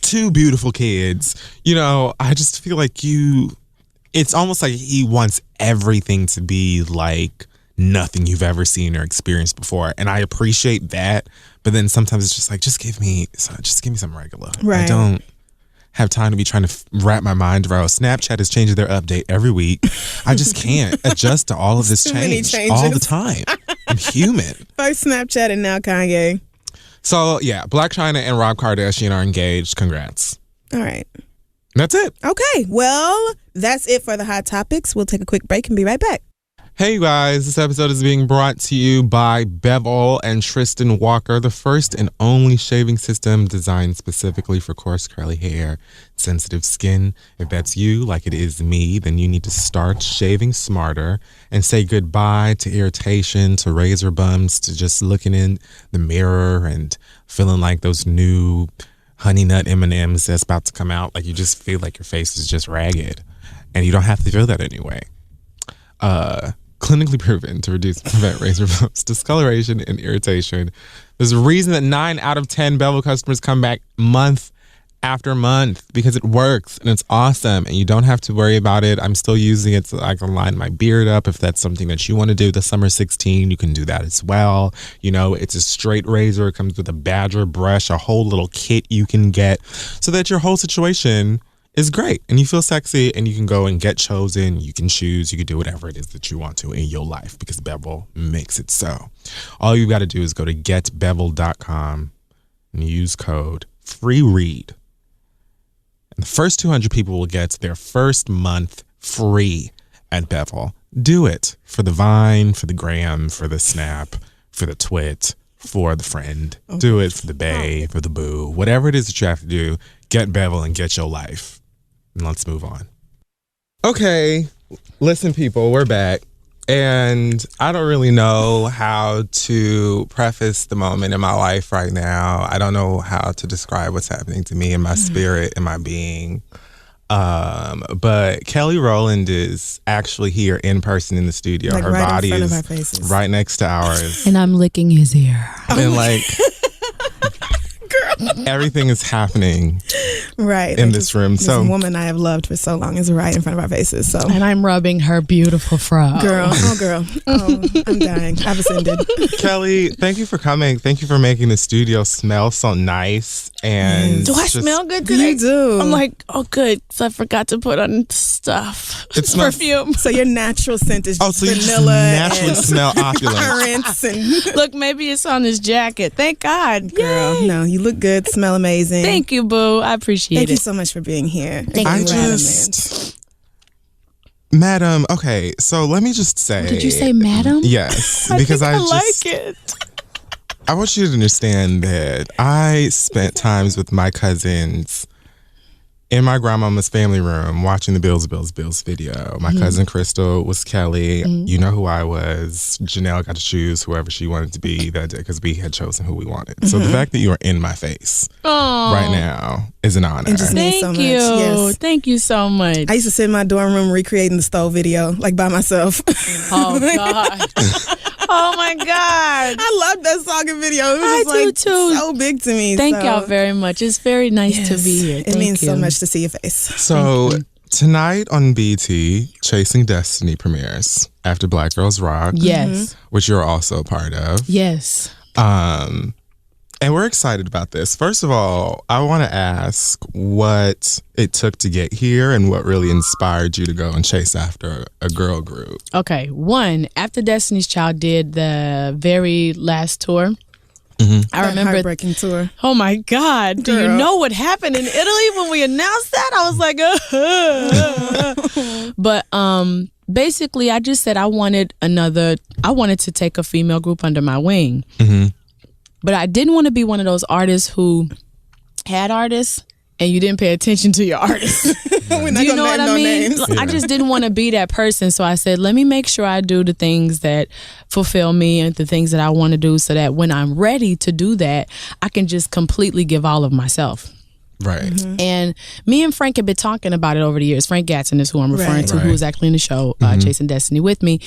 2 beautiful kids. I just feel like it's almost like he wants everything to be like nothing you've ever seen or experienced before. And I appreciate that. But then sometimes it's just like, just give me some regular. Right. I don't have time to be trying to wrap my mind around. Snapchat is changing their update every week. I just can't adjust to all of this change all the time. I'm human. First Snapchat and now Kanye. So, yeah, Blac Chyna and Rob Kardashian are engaged. Congrats. All right. That's it. Okay. Well, that's it for the hot topics. We'll take a quick break and be right back. Hey, you guys. This episode is being brought to you by Bevel and Tristan Walker, the first and only shaving system designed specifically for coarse, curly hair, sensitive skin. If that's you, like it is me, then you need to start shaving smarter and say goodbye to irritation, to razor bumps, to just looking in the mirror and feeling like those new honey nut M&Ms that's about to come out. Like you just feel like your face is just ragged, and you don't have to feel that anyway. Clinically proven to reduce and prevent razor bumps, discoloration, and irritation. There's a reason that 9 out of 10 Bevel customers come back month after month because it works and it's awesome and you don't have to worry about it. I'm still using it so I can line my beard up. If that's something that you want to do this summer 16, you can do that as well. It's a straight razor. It comes with a badger brush, a whole little kit you can get so that your whole situation is great and you feel sexy and you can go and get chosen. You can choose. You can do whatever it is that you want to in your life because Bevel makes it so. All you got to do is go to getbevel.com and use code FREEREAD. And the first 200 people will get their first month free at Bevel. Do it for the Vine, for the Gram, for the Snap, for the Twit, for the friend. Okay. Do it for the bae, for the boo. Whatever it is that you have to do, get Bevel and get your life. And let's move on. Okay, listen, people, we're back. And I don't really know how to preface the moment in my life right now. I don't know how to describe what's happening to me in my spirit, in my being. But Kelly Rowland is actually here in person in the studio. Like her right body in front is of our faces. right next to ours. And I'm licking his ear. And like... Everything is happening in this room. This woman I have loved for so long is right in front of our faces. So, and I'm rubbing her beautiful fro. Girl, I'm dying. I've ascended. Kelly, thank you for coming. Thank you for making the studio smell so nice. And do I smell good today? You do. I'm like, oh, good. So I forgot to put on stuff. It's perfume. So your natural scent is so you just vanilla naturally and smell opulent. currants and look, maybe it's on his jacket. Thank God. Girl, Yay. no, you look good, smell amazing. Thank you, boo. I appreciate Thank it. you so much for being here. Madam, okay, so let me just say. Did you say madam? Yes, because I like it. I want you to understand that I spent times with my cousins in my grandmama's family room watching the Bills video. My cousin Crystal was Kelly. You know who I was. Janelle got to choose whoever she wanted to be that day because we had chosen who we wanted. So the fact that you are in my face right now is an honor. It just means so much. Yes. Thank you so much. I used to sit in my dorm room recreating the stove video, like by myself. Oh, God. Oh, my God. I love that song and video. It was I do too. So big to me. Thank y'all very much. It's very nice to be here. It means so much to see your face. So tonight on BT, Chasing Destiny premieres after Black Girls Rock. Yes. Which you're also a part of. Yes. And we're excited about this. First of all, I want to ask what it took to get here and what really inspired you to go and chase after a girl group. Okay, one, after Destiny's Child did the very last tour, I remember heartbreaking tour. Oh my God! Do you know what happened in Italy when we announced that? I was like, but basically, I just said I wanted to take a female group under my wing, but I didn't want to be one of those artists who had artists and you didn't pay attention to your artists. We're not you know what I mean? Names. I just didn't want to be that person. So I said, let me make sure I do the things that fulfill me and the things that I want to do so that when I'm ready to do that, I can just completely give all of myself. Right. And me and Frank have been talking about it over the years. Frank Gatson is who I'm referring to, who was actually in the show, Chasing Destiny with me.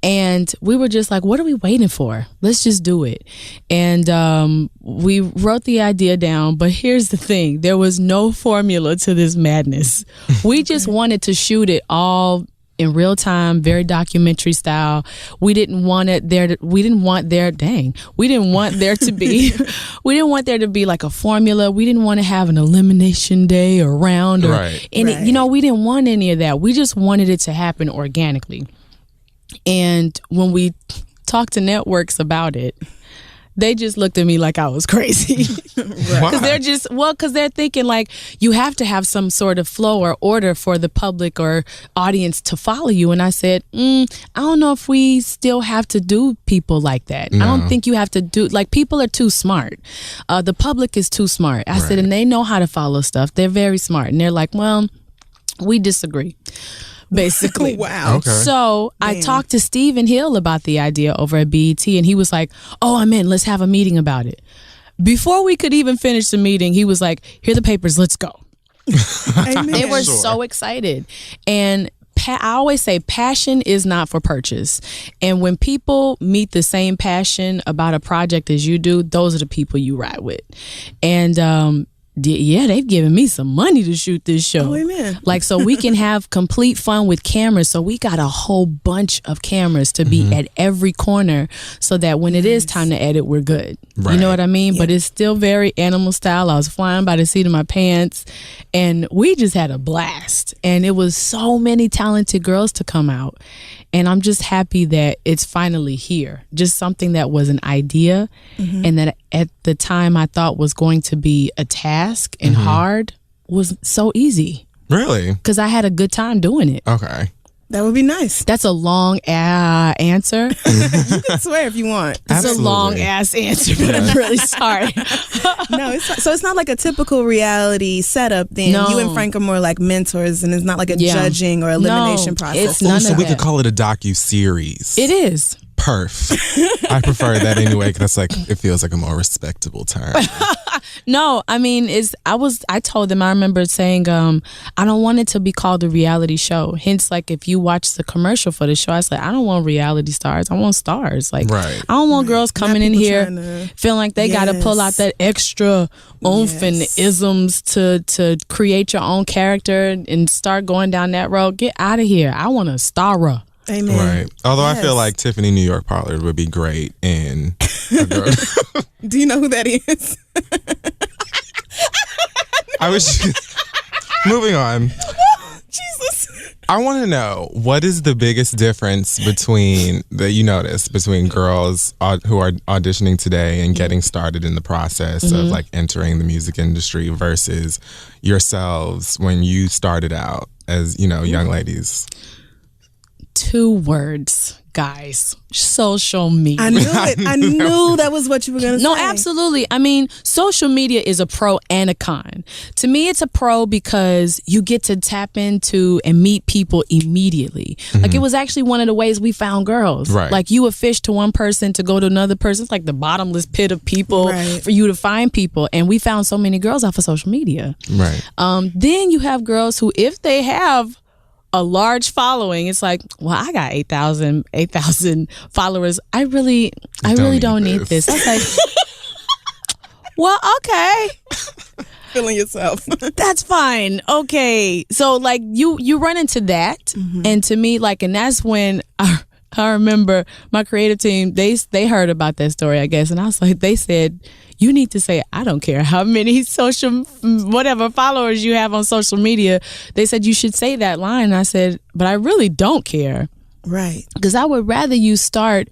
And we were just like, what are we waiting for? Let's just do it. And we wrote the idea down. But here's the thing. There was no formula to this madness. We just wanted to shoot it all in real time, very documentary style. We didn't want there to be like a formula. We didn't want to have an elimination day or round or any, we didn't want any of that. We just wanted it to happen organically. And when we talked to networks about it, they just looked at me like I was crazy. Because they're thinking like you have to have some sort of flow or order for the public or audience to follow you. And I said, I don't know if we still have to do people like that. No. I don't think you have to do, like, people are too smart. The public is too smart. I said, and they know how to follow stuff. They're very smart. And they're like, well, we disagree. Basically. Wow. Okay. So I talked to Stephen Hill about the idea over at BET, and he was like, oh, I'm in. Let's have a meeting about it. Before we could even finish the meeting, he was like, here are the papers. Let's go. They were so excited. And I always say passion is not for purchase. And when people meet the same passion about a project as you do, those are the people you ride with. And they've given me some money to shoot this show. Oh, amen. Like, so we can have complete fun with cameras. So we got a whole bunch of cameras to be at every corner so that when it is time to edit, we're good. Right. You know what I mean? Yeah. But it's still very animal style. I was flying by the seat of my pants and we just had a blast. And it was so many talented girls to come out. And I'm just happy that it's finally here. Just something that was an idea and that at the time I thought was going to be a task and hard was so easy. Really? Because I had a good time doing it. Okay. That would be nice. That's a long answer. You can swear if you want. It's a long ass answer, but I'm really sorry. No, it's not like a typical reality setup then. No. You and Frank are more like mentors, and it's not like a judging or elimination process. It's none so of we that. could call it a docu-series. It is. Perf. I prefer that anyway because it feels like a more respectable term. No, I mean, I told them, I remember saying, I don't want it to be called a reality show. Hence, like, if you watch the commercial for the show, I said, I don't want reality stars. I want stars. Like, I don't want girls coming in here feeling like they got to pull out that extra oomph and isms to create your own character and start going down that road. Get out of here. I want a starer. Amen. Right. Although I feel like Tiffany New York Pollard would be great in a girl. Do you know who that is? I was moving on. Jesus. I want to know, what is the biggest difference between girls who are auditioning today and getting started in the process of like entering the music industry versus yourselves when you started out as, young ladies? 2 words, guys. Social media. I knew it. I knew that was what you were going to say. No, absolutely. I mean, social media is a pro and a con. To me, it's a pro because you get to tap into and meet people immediately. Like, it was actually one of the ways we found girls. Right. Like, you would fish to one person to go to another person. It's like the bottomless pit of people for you to find people. And we found so many girls off of social media. Right. Then you have girls who, if they have a large following, it's like, well, I got 8,000 followers. I really don't need this. I was like, well, okay. Feeling yourself. That's fine. Okay. So like you run into that. And to me, like, and that's when I remember my creative team, they heard about that story, I guess. And I was like, they said, you need to say, I don't care how many whatever followers you have on social media. They said, you should say that line. And I said, but I really don't care. Right. Because I would rather you start,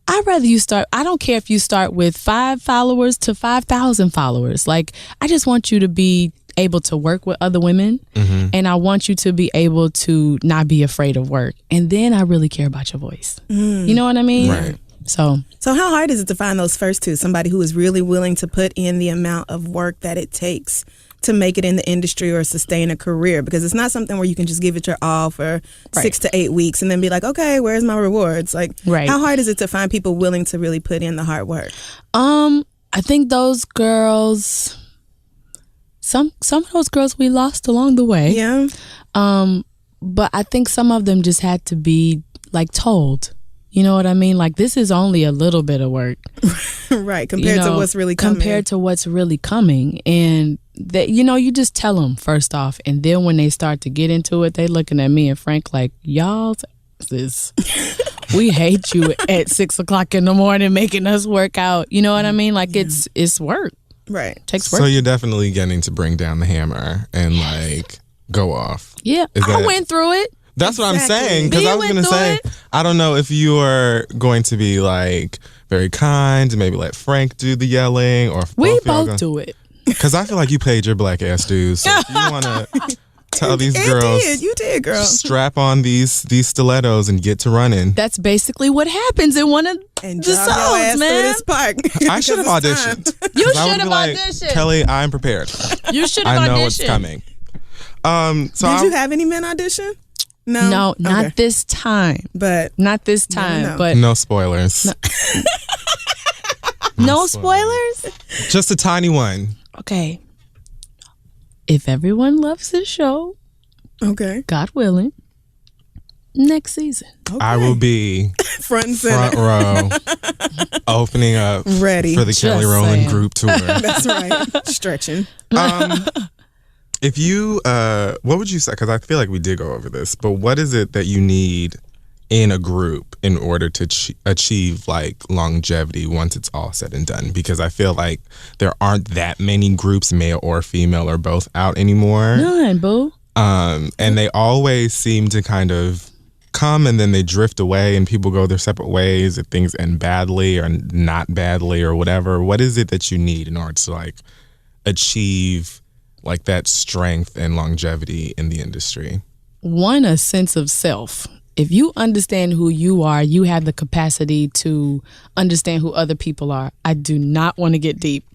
I don't care if you start with 5 followers to 5,000 followers. Like, I just want you to be able to work with other women, and I want you to be able to not be afraid of work. And then I really care about your voice. You know what I mean? Right. So how hard is it to find those first two? Somebody who is really willing to put in the amount of work that it takes to make it in the industry or sustain a career, because it's not something where you can just give it your all for 6 to 8 weeks and then be like, okay, where's my rewards? Like, how hard is it to find people willing to really put in the hard work? I think those girls, some of those girls we lost along the way. Yeah. But I think some of them just had to be like told. You know what I mean? Like, this is only a little bit of work. Right, compared to what's really coming. Compared to what's really coming. And that, you just tell them first off. And then when they start to get into it, they looking at me and Frank like, y'all, we hate you at 6 o'clock in the morning making us work out. You know what I mean? Like, it's work. Right. It takes work. So you're definitely getting to bring down the hammer and like go off. Yeah, I went through it. That's what I'm saying, because I was going to say, I don't know if you are going to be like very kind and maybe let Frank do the yelling, or if we both do it. Because I feel like you paid your black ass dues. So if you want to tell these girls, you did, girl, strap on these stilettos and get to running. That's basically what happens in one of and the songs, man. This park. I should have auditioned. You should have auditioned. Kelly, I'm prepared. You should have auditioned. I know what's coming. Did you have any men audition? No, not this time. But not this time. No. But no spoilers. No spoilers? Just a tiny one. Okay. If everyone loves this show, okay, God willing, next season, okay, I will be front row, opening up ready for the Kelly Rowland group tour. That's right, stretching. If you, what would you say? Because I feel like we did go over this, but what is it that you need in a group in order to achieve like longevity once it's all said and done? Because I feel like there aren't that many groups, male or female or both, out anymore. None, boo. And they always seem to kind of come and then they drift away and people go their separate ways if things end badly or not badly or whatever. What is it that you need in order to like achieve like that strength and longevity in the industry? One, a sense of self. If you understand who you are, you have the capacity to understand who other people are. I do not want to get deep.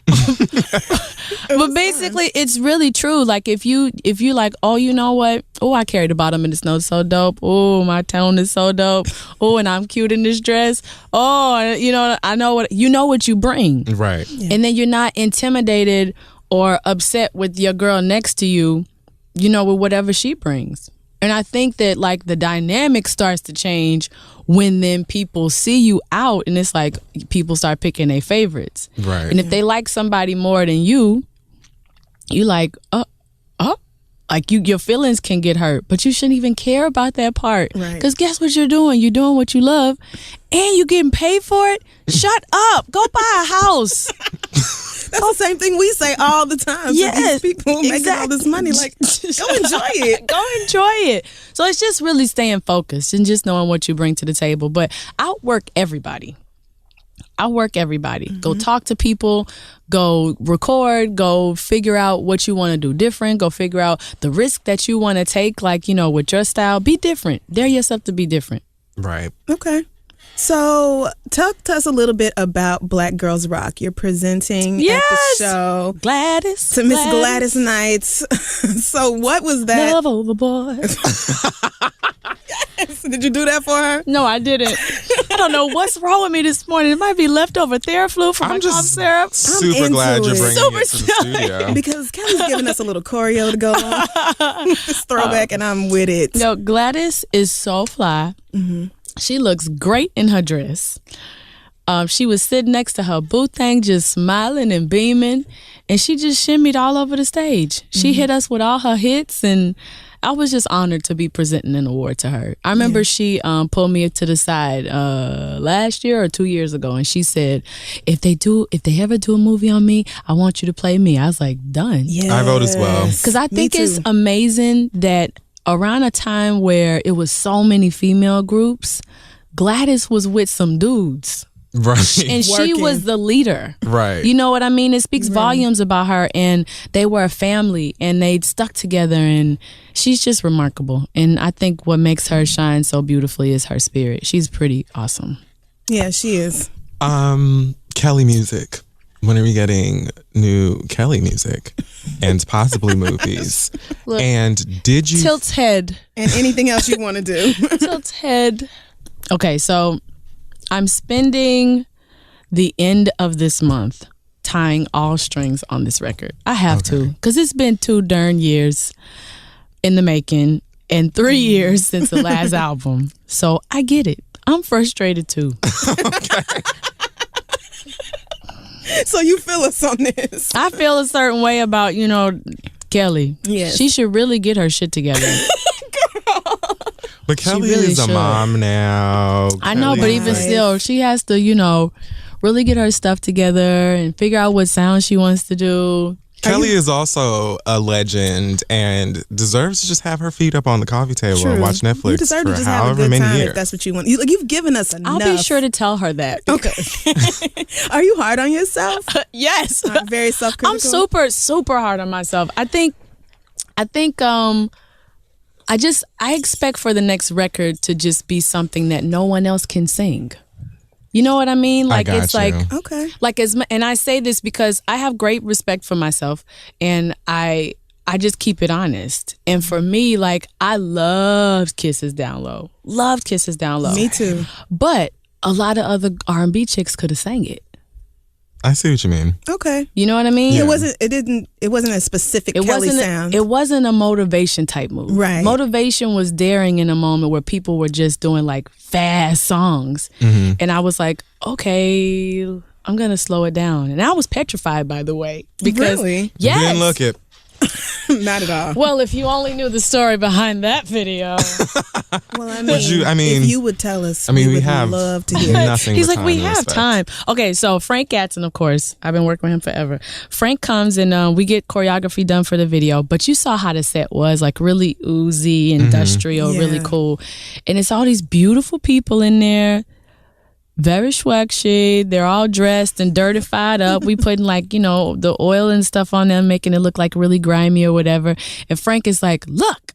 But basically, it's really true. Like, if you like, oh, you know what? Oh, I carry the bottom in the snow so dope. Oh, my tone is so dope. Oh, and I'm cute in this dress. Oh, I know what you bring. Right. Yeah. And then you're not intimidated or upset with your girl next to you, with whatever she brings. And I think that like the dynamic starts to change when then people see you out and it's like people start picking their favorites. Right. And if they like somebody more than you like, like your feelings can get hurt, but you shouldn't even care about that part. Right. Because guess what you're doing? You're doing what you love and you're getting paid for it. Shut up. Go buy a house. That's the same thing we say all the time. Yes, these people making all this money, like, go enjoy it. Go enjoy it. So it's just really staying focused and just knowing what you bring to the table. But outwork everybody. Mm-hmm. Go talk to people. Go record. Go figure out what you want to do different. Go figure out the risk that you want to take, like, with your style. Be different. Dare yourself to be different. Right. Okay. So, talk to us a little bit about Black Girls Rock. You're presenting at the show. Gladys. To Miss Gladys Knights. So, what was that? Love overboard. Yes. Did you do that for her? No, I didn't. I don't know what's wrong with me this morning. It might be leftover Theraflu from my cough syrup. Super glad you're bringing it to the studio. Because Kelly's giving us a little choreo to go on. This throwback, and I'm with it. No, Gladys is so fly. Mm-hmm. She looks great in her dress. She was sitting next to her boo thing, just smiling and beaming, and she just shimmied all over the stage. She hit us with all her hits, and I was just honored to be presenting an award to her. I remember she pulled me to the side last year or 2 years ago, and she said, if they ever do a movie on me, I want you to play me. I was like, done. Yes. I vote as well. Because I think it's amazing that around a time where it was so many female groups, Gladys was with some dudes. Right. And she was the leader. Right. You know what I mean? It speaks volumes about her, and they were a family and they stuck together, and she's just remarkable. And I think what makes her shine so beautifully is her spirit. She's pretty awesome. Yeah, she is. Kelly music. When are we getting new Kelly music and possibly movies? Look, and did you Tilt's head And anything else you want to do. Tilt's head. Okay, so I'm spending the end of this month tying all strings on this record. I have to, because it's been 2 darn years in the making and 3 years since the last album. So I get it. I'm frustrated too. So you feel us on this. I feel a certain way about, Kelly. Yes. She should really get her shit together. But Kelly really is a should. mom now. I know, but Kelly even is- still, she has to, really get her stuff together and figure out what sound she wants to do. Kelly is also a legend and deserves to just have her feet up on the coffee table and watch Netflix You deserve for to just have a however good many time years. if that's what you want. You've given us enough. I'll be sure to tell her that. Okay. Are you hard on yourself? Yes. Very self-critical? I'm super, super hard on myself. I expect for the next record to just be something that no one else can sing. You know what I mean? Like, got it's you. like, Okay. like and I say this because I have great respect for myself, and I just keep it honest. And for me, like, I loved Kisses Down Low. Loved Kisses Down Low. Me too. But a lot of other R&B chicks could have sang it. I see what you mean. Okay. You know what I mean? Yeah. It wasn't a specific Kelly sound. It wasn't a motivation type move. Right. Motivation was daring in a moment where people were just doing like fast songs. Mm-hmm. And I was like, okay, I'm going to slow it down. And I was petrified, by the way. Because, Really? Yes. You didn't look it. Not at all. Well, if you only knew the story behind that video. Well, if you would tell us, we would have love to hear. nothing. He's but like, we time to have respect. time. Okay, so Frank Gatson, of course, I've been working with him forever. Frank comes and we get choreography done for the video, but you saw how the set was, like really oozy, industrial, Yeah. really cool. And it's all these beautiful people in there, very swaggy. They're all dressed and dirtified up. We putting like, the oil and stuff on them, making it look like really grimy or whatever. And Frank is like, look,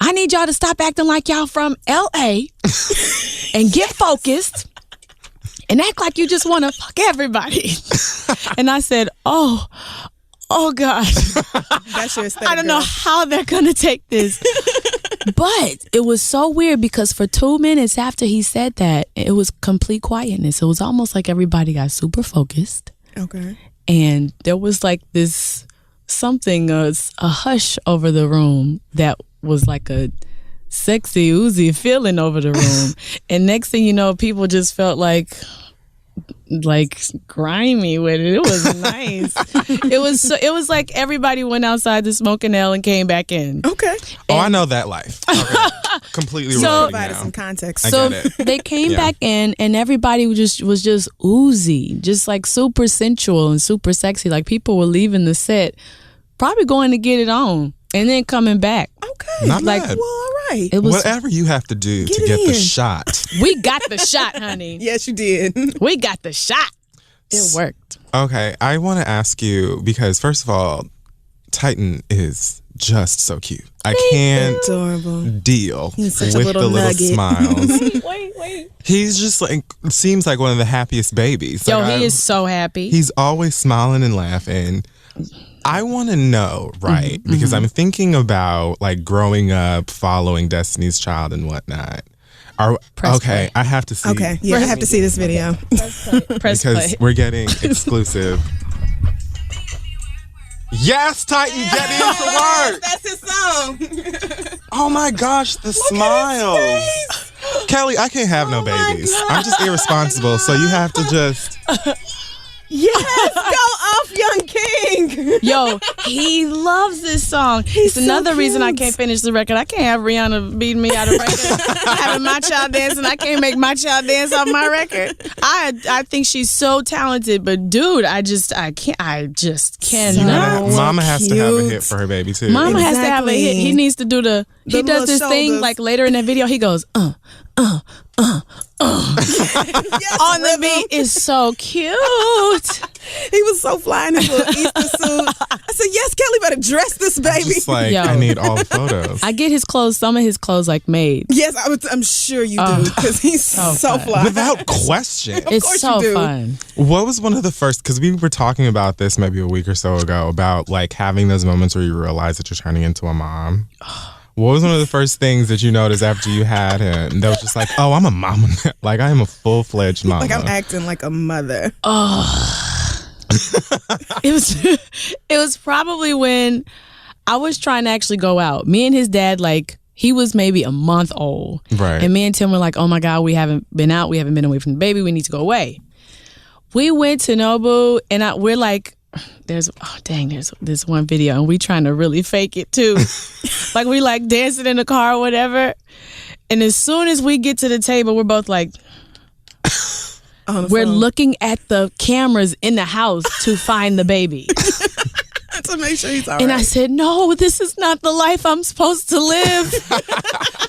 I need y'all to stop acting like y'all from L.A. and get focused and act like you just want to fuck everybody. And I said, oh God. That's your aesthetic, I don't know girl. how they're going to take this. But it was so weird because for 2 minutes after he said that, it was complete quietness. It was almost like everybody got super focused. Okay. And there was like this something, a hush over the room that was like a sexy, oozy feeling over the room. And next thing you know, people just felt like grimy with it. It was nice. It was like everybody went outside to smoke an L and came back in. Okay. Oh, I know that life. Okay. Completely So- related Provided now. some context. I So get it. they came Yeah. back in and everybody was just oozy, just like super sensual and super sexy. Like people were leaving the set, probably going to get it on and then coming back. Okay. Not like- bad. Well, all right. It was Whatever you have to do Get to it get the in. shot. we got the shot, honey. Yes, you did. We got the shot. It worked. Okay, I want to ask you because first of all, Titan is just so cute. I can't Adorable. deal He's such with a little the little nugget. smiles. Wait. He's just like seems like one of the happiest babies. Yo, Like, he is so happy. He's always smiling and laughing. I want to know, right? Because I'm thinking about like growing up, following Destiny's Child and whatnot. Press Okay, play. I have to see. Okay. Yeah, I have to see this video. Press because play. we're getting exclusive. Yes, Titan, get into work. That's his song. Oh my gosh, the smiles. Kelly, I can't have no babies. I'm just irresponsible, so you have to just. Yes, go off, young king. finger. Yo, he loves this song. It's another reason I can't finish the record. I can't have Rihanna beating me out of record, having my child dance, and I can't make my child dance off my record. I think she's so talented, but dude, I just cannot. Mama has to have a hit for her baby too. Mama has to have a hit. He needs to do he does this thing like later in that video. He goes Yes, on the beat. Is so cute. He was so fly in his little Easter suit. I said, yes, Kelly better dress this baby. Just like, I need all the photos. I get his clothes, some of his clothes like made. Yes, I'm sure you do, because he's so fly. Without question. It's so fun. What was one of the first, because we were talking about this maybe a week or so ago, about like having those moments where you realize that you're turning into a mom. What was one of the first things that you noticed after you had him that was just like, oh, I'm a mama now. Like, I am a full-fledged mama. Like, I'm acting like a mother. Oh. It was probably when I was trying to actually go out. Me and his dad, like, he was maybe a month old. Right. And me and Tim were like, oh my God, we haven't been out. We haven't been away from the baby. We need to go away. We went to Nobu, and we're like, there's this one video, and we trying to really fake it too. Like, we like dancing in the car or whatever. And as soon as we get to the table, we're both like, we're looking at the cameras in the house to find the baby. To make sure he's all and right. I said, no, this is not the life I'm supposed to live.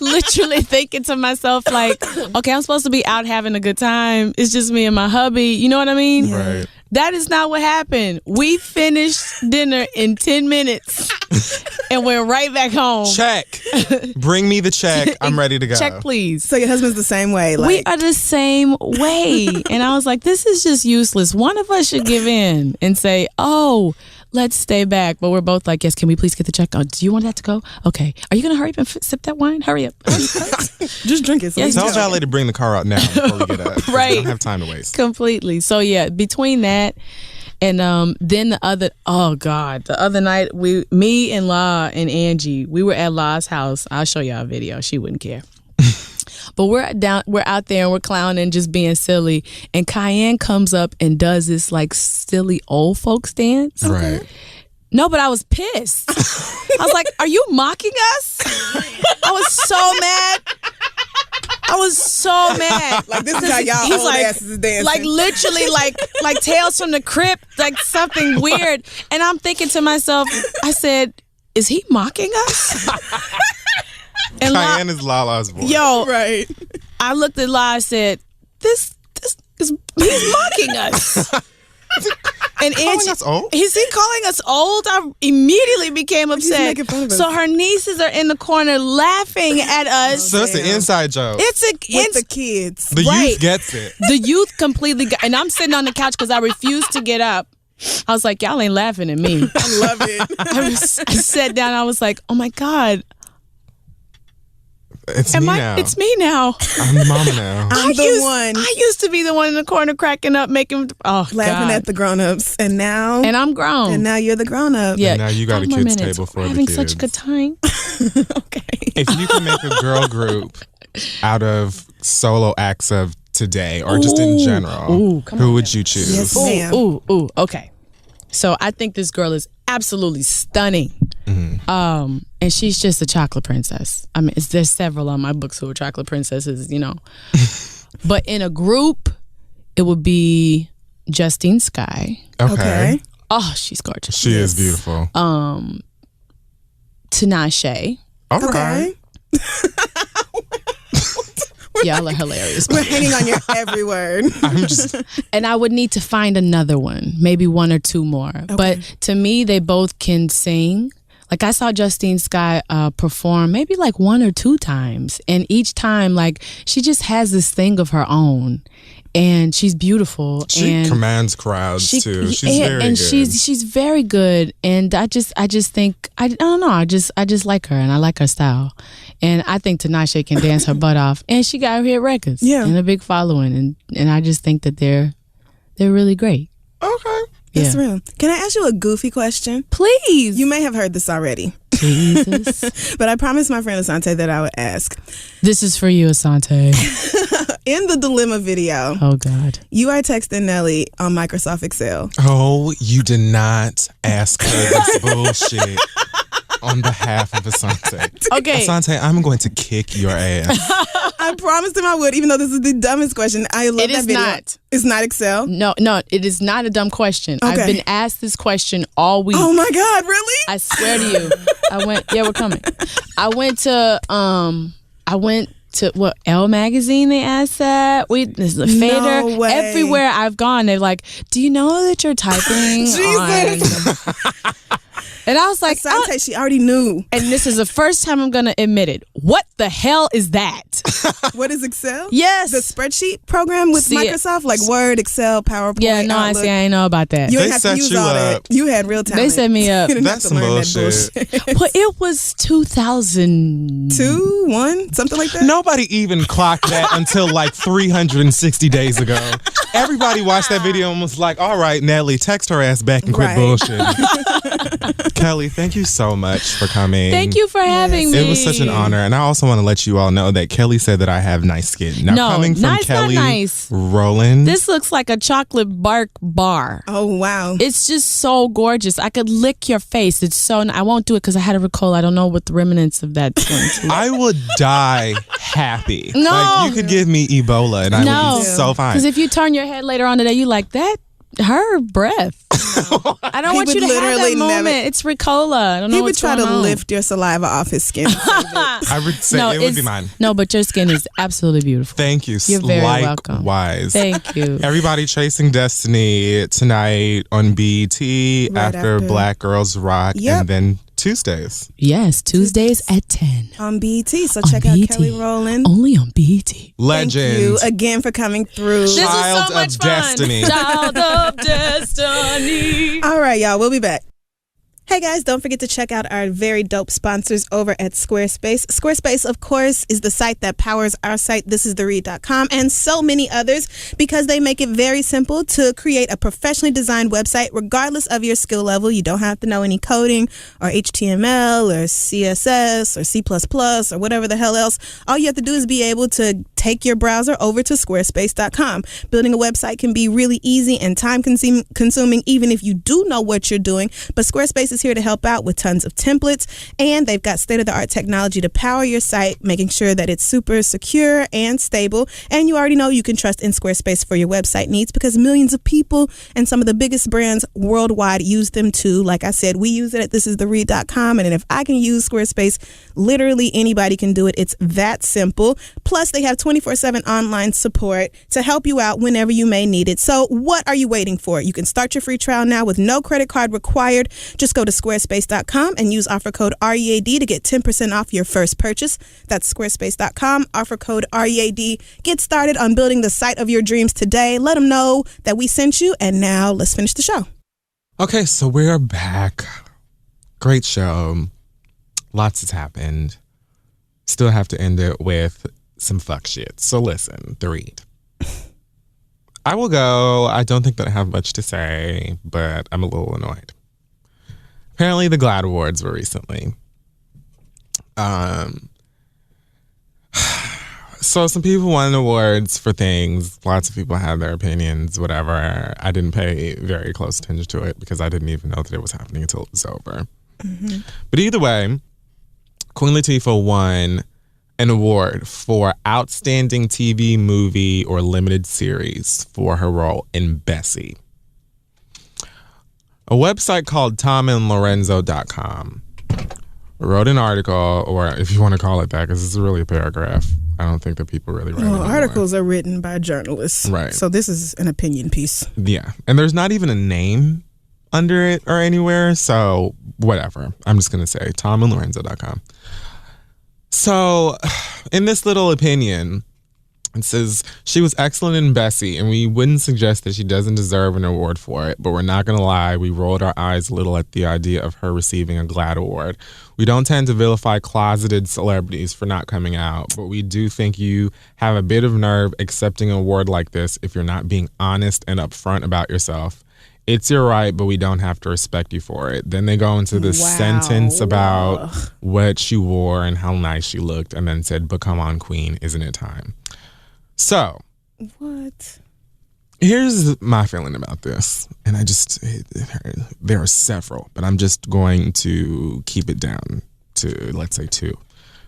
Literally thinking to myself, like, okay, I'm supposed to be out having a good time. It's just me and my hubby. You know what I mean? Right. That is not what happened. We finished dinner in 10 minutes and went right back home. Check. Bring me the check. I'm ready to go. Check, please. So your husband's the same way. Like, we are the same way. And I was like, this is just useless. One of us should give in and say, oh, let's stay back. But we're both like, yes, can we please get the check? Oh, do you want that to go? Okay. Are you going to hurry up and sip that wine? Hurry up. just drink it. So Yes, Tell valet to bring the car out now before we get up. Right. We don't have time to waste. Completely. So yeah, between that and then the other night, me and La and Angie, we were at La's house. I'll show y'all a video. She wouldn't care. But we're out there and we're clowning, just being silly. And Cayenne comes up and does this like silly old folks dance. Right. No, but I was pissed. I was like, are you mocking us? I was so mad. Like, this is how y'all old like, asses is dancing. Like, literally, like Tales from the Crypt, like something weird. And I'm thinking to myself, I said, is he mocking us? And Cayenne is Lala's voice. Yo, right. I looked at La and said, this is, he's mocking us. And calling us old? Is he calling us old? I immediately became upset. making fun of us. So her nieces are in the corner laughing at us. So it's an inside joke. With the kids. The right. youth gets it. The youth completely got, and I'm sitting on the couch because I refused to get up. I was like, y'all ain't laughing at me. I love it. I sat down. I was like, oh my God. It's me now. It's me now. I'm the mama now. I used to be the one in the corner cracking up, laughing at the grown-ups, and now I'm grown. And now you're the grown-up. Yeah. And now you got a kids table for the having kids. such a good time. Okay. If you can make a girl group out of solo acts of today or just in general, who would you choose? Yes, ma'am. Ooh. Okay. So I think this girl is absolutely stunning. Mm-hmm. And she's just a chocolate princess. I mean, there's several on my books who are chocolate princesses, you know. But in a group, it would be Justine Skye. Okay. Oh, she's gorgeous. She is beautiful. Tinashe. Okay. Y'all are hilarious. We're hanging on your every word. And I would need to find another one, maybe one or two more. Okay. But to me, they both can sing. Like, I saw Justine Skye perform maybe like one or two times. And each time, like, she just has this thing of her own. And she's beautiful. She commands crowds too. She's very good. And she's very good. And I just think I don't know. I just like her, and I like her style. And I think Tinashe can dance her butt off. And she got hit records. Yeah. And a big following. And I just think that they're really great. Okay. That's real. Can I ask you a goofy question? Please. You may have heard this already. Jesus. But I promised my friend Asante that I would ask. This is for you, Asante. in the dilemma video, oh God, you are texting Nelly on Microsoft Excel. Oh, you did not ask her this bullshit on behalf of Asante. Okay. Asante, I'm going to kick your ass. I promised him I would, even though this is the dumbest question. I love that video. Not. It's not Excel? No, it is not a dumb question. Okay. I've been asked this question all week. Oh my God, really? I swear to you. We're coming. I went to what, Elle magazine, they asked that. There's a fader. No way. Everywhere I've gone, they're like, do you know that you're typing on... And I was like, Asante, she already knew. And this is the first time I'm going to admit it. What the hell is that? What is Excel? Yes. The spreadsheet program with Microsoft, like Word, Excel, PowerPoint. Yeah, no, Outlook. I ain't know about that. You didn't have to use all that. You had real talent. They set me up. You didn't That's have to learn some bullshit. that bullshit. Well, it was 2000. 2, 1, something like that? Nobody even clocked that until like 360 days ago. Everybody watched that video and was like, all right, Nelly, text her ass back and quit bullshitting. Kelly, thank you so much for coming. Thank you for having me. It was such an honor. And I also want to let you all know that Kelly said that I have nice skin. Now, No, coming from nice, not Kelly nice. Rowland. This looks like a chocolate bark bar. Oh, wow. It's just so gorgeous. I could lick your face. It's so... I won't do it because I had a Ricola. I don't know what the remnants of that's going to look. I would die happy. No. Like, you could give me Ebola and I would be so fine. Because if you turn your head later on today, you like that. Her breath. I don't want you to have that moment. It's Ricola. I don't know He would what's try going to on. lift your saliva off his skin. I would say it would be mine. No, but your skin is absolutely beautiful. Thank you. You're very welcome. Likewise. Thank you. Everybody Chasing Destiny tonight on BET after Black Girls Rock and then Tuesdays. Yes, Tuesdays at 10. On BET. So check out Kelly Rowland. Only on BET. Legend. Thank you again for coming through. This Child was so much of fun. Destiny. Child of Destiny. All right, y'all. We'll be back. Hey guys, don't forget to check out our very dope sponsors over at Squarespace. Squarespace, of course, is the site that powers our site, thisistheread.com, and so many others, because they make it very simple to create a professionally designed website regardless of your skill level. You don't have to know any coding or HTML or CSS or C++ or whatever the hell else. All you have to do is be able to take your browser over to squarespace.com. Building a website can be really easy and time consuming even if you do know what you're doing, but Squarespace is here to help out with tons of templates, and they've got state-of-the-art technology to power your site, making sure that it's super secure and stable. And you already know you can trust in Squarespace for your website needs because millions of people and some of the biggest brands worldwide use them too. Like I said, we use it at thisistheread.com, and if I can use Squarespace, literally anybody can do it. It's that simple. Plus, they have 24/7 online support to help you out whenever you may need it. So what are you waiting for? You can start your free trial now with no credit card required. Just go to squarespace.com and use offer code READ to get 10% off your first purchase. That's squarespace.com, offer code READ. Get started on building the site of your dreams today. Let them know that we sent you, and now let's finish the show. Okay, so we're back. Great show. Lots has happened. Still have to end it with some fuck shit. So listen, the read. I will go. I don't think that I have much to say, but I'm a little annoyed. Apparently the GLAAD Awards were recently. So some people won awards for things. Lots of people had their opinions, whatever. I didn't pay very close attention to it because I didn't even know that it was happening until it was over. Mm-hmm. But either way, Queen Latifah won an award for Outstanding TV, Movie, or Limited Series for her role in Bessie. A website called TomandLorenzo.com wrote an article, or if you want to call it that, because it's really a paragraph. I don't think that people really write articles are written by journalists. Right. So this is an opinion piece. Yeah. And there's not even a name under it or anywhere, so whatever. I'm just going to say TomandLorenzo.com. So in this little opinion, it says, she was excellent in Bessie, and we wouldn't suggest that she doesn't deserve an award for it, but we're not going to lie, we rolled our eyes a little at the idea of her receiving a GLAAD award. We don't tend to vilify closeted celebrities for not coming out, but we do think you have a bit of nerve accepting an award like this if you're not being honest and upfront about yourself. It's your right, but we don't have to respect you for it. Then they go into this sentence about what she wore and how nice she looked, and then said, but come on, Queen, isn't it time? So. What? Here's my feeling about this. And there are several, but I'm just going to keep it down to, let's say, 2.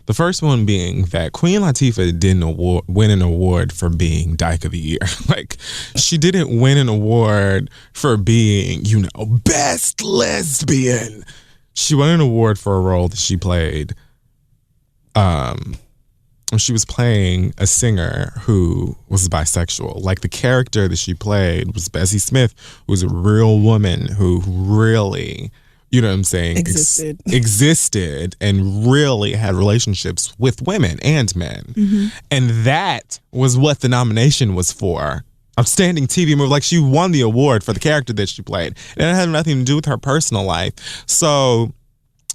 The first one being that Queen Latifah didn't win an award for being Dyke of the Year. Like, she didn't win an award for being, best lesbian. She won an award for a role that she played. She was playing a singer who was bisexual. Like, the character that she played was Bessie Smith, who was a real woman who really, existed and really had relationships with women and men. Mm-hmm. And that was what the nomination was for. Outstanding TV movie. Like, she won the award for the character that she played. And it had nothing to do with her personal life. So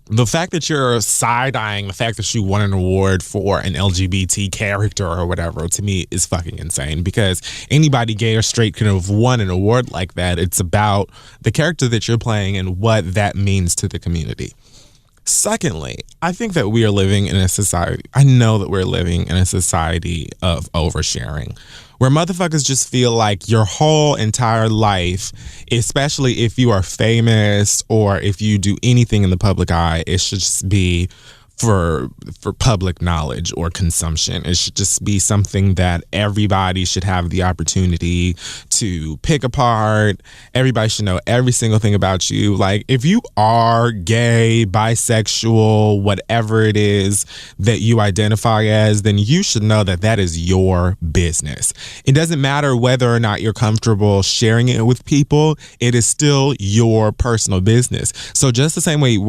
the fact that you're side-eyeing the fact that she won an award for an LGBT character or whatever, to me, is fucking insane, because anybody, gay or straight, could have won an award like that. It's about the character that you're playing and what that means to the community. Secondly, I think that we are living in a society, I know that we're living in a society of oversharing, where motherfuckers just feel like your whole entire life, especially if you are famous or if you do anything in the public eye, it should just be for public knowledge or consumption. It should just be something that everybody should have the opportunity to pick apart. Everybody should know every single thing about you. Like, if you are gay, bisexual, whatever it is that you identify as, then you should know that that is your business. It doesn't matter whether or not you're comfortable sharing it with people. It is still your personal business. So just the same way,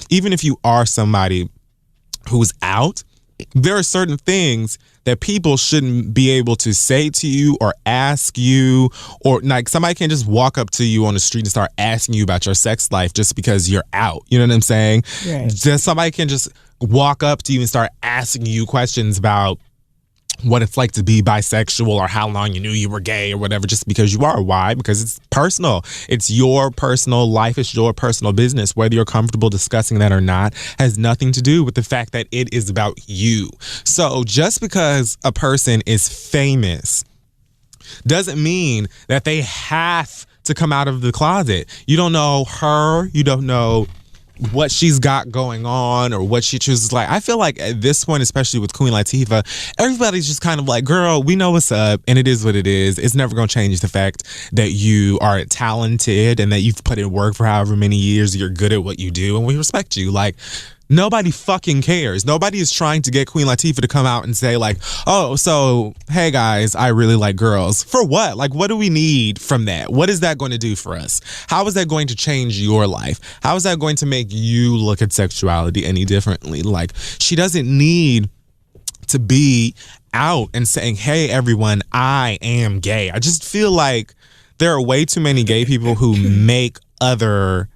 even if you are somebody who's out, there are certain things that people shouldn't be able to say to you or ask you, or like somebody can't just walk up to you on the street and start asking you about your sex life just because you're out. You know what I'm saying? Right. Just somebody can just walk up to you and start asking you questions about what it's like to be bisexual or how long you knew you were gay or whatever, just because you are. Why? Because it's personal. It's your personal life. It's your personal business. Whether you're comfortable discussing that or not has nothing to do with the fact that it is about you. So just because a person is famous doesn't mean that they have to come out of the closet. You don't know her. You don't know what she's got going on or what she chooses. Like, I feel like at this point, especially with Queen Latifah, everybody's just kind of like, girl, we know what's up and it is what it is. It's never going to change the fact that you are talented and that you've put in work for however many years. You're good at what you do and we respect you. Like, nobody fucking cares. Nobody is trying to get Queen Latifah to come out and say like, oh, so, hey guys, I really like girls. For what? Like, what do we need from that? What is that going to do for us? How is that going to change your life? How is that going to make you look at sexuality any differently? Like, she doesn't need to be out and saying, hey, everyone, I am gay. I just feel like there are way too many gay people who make other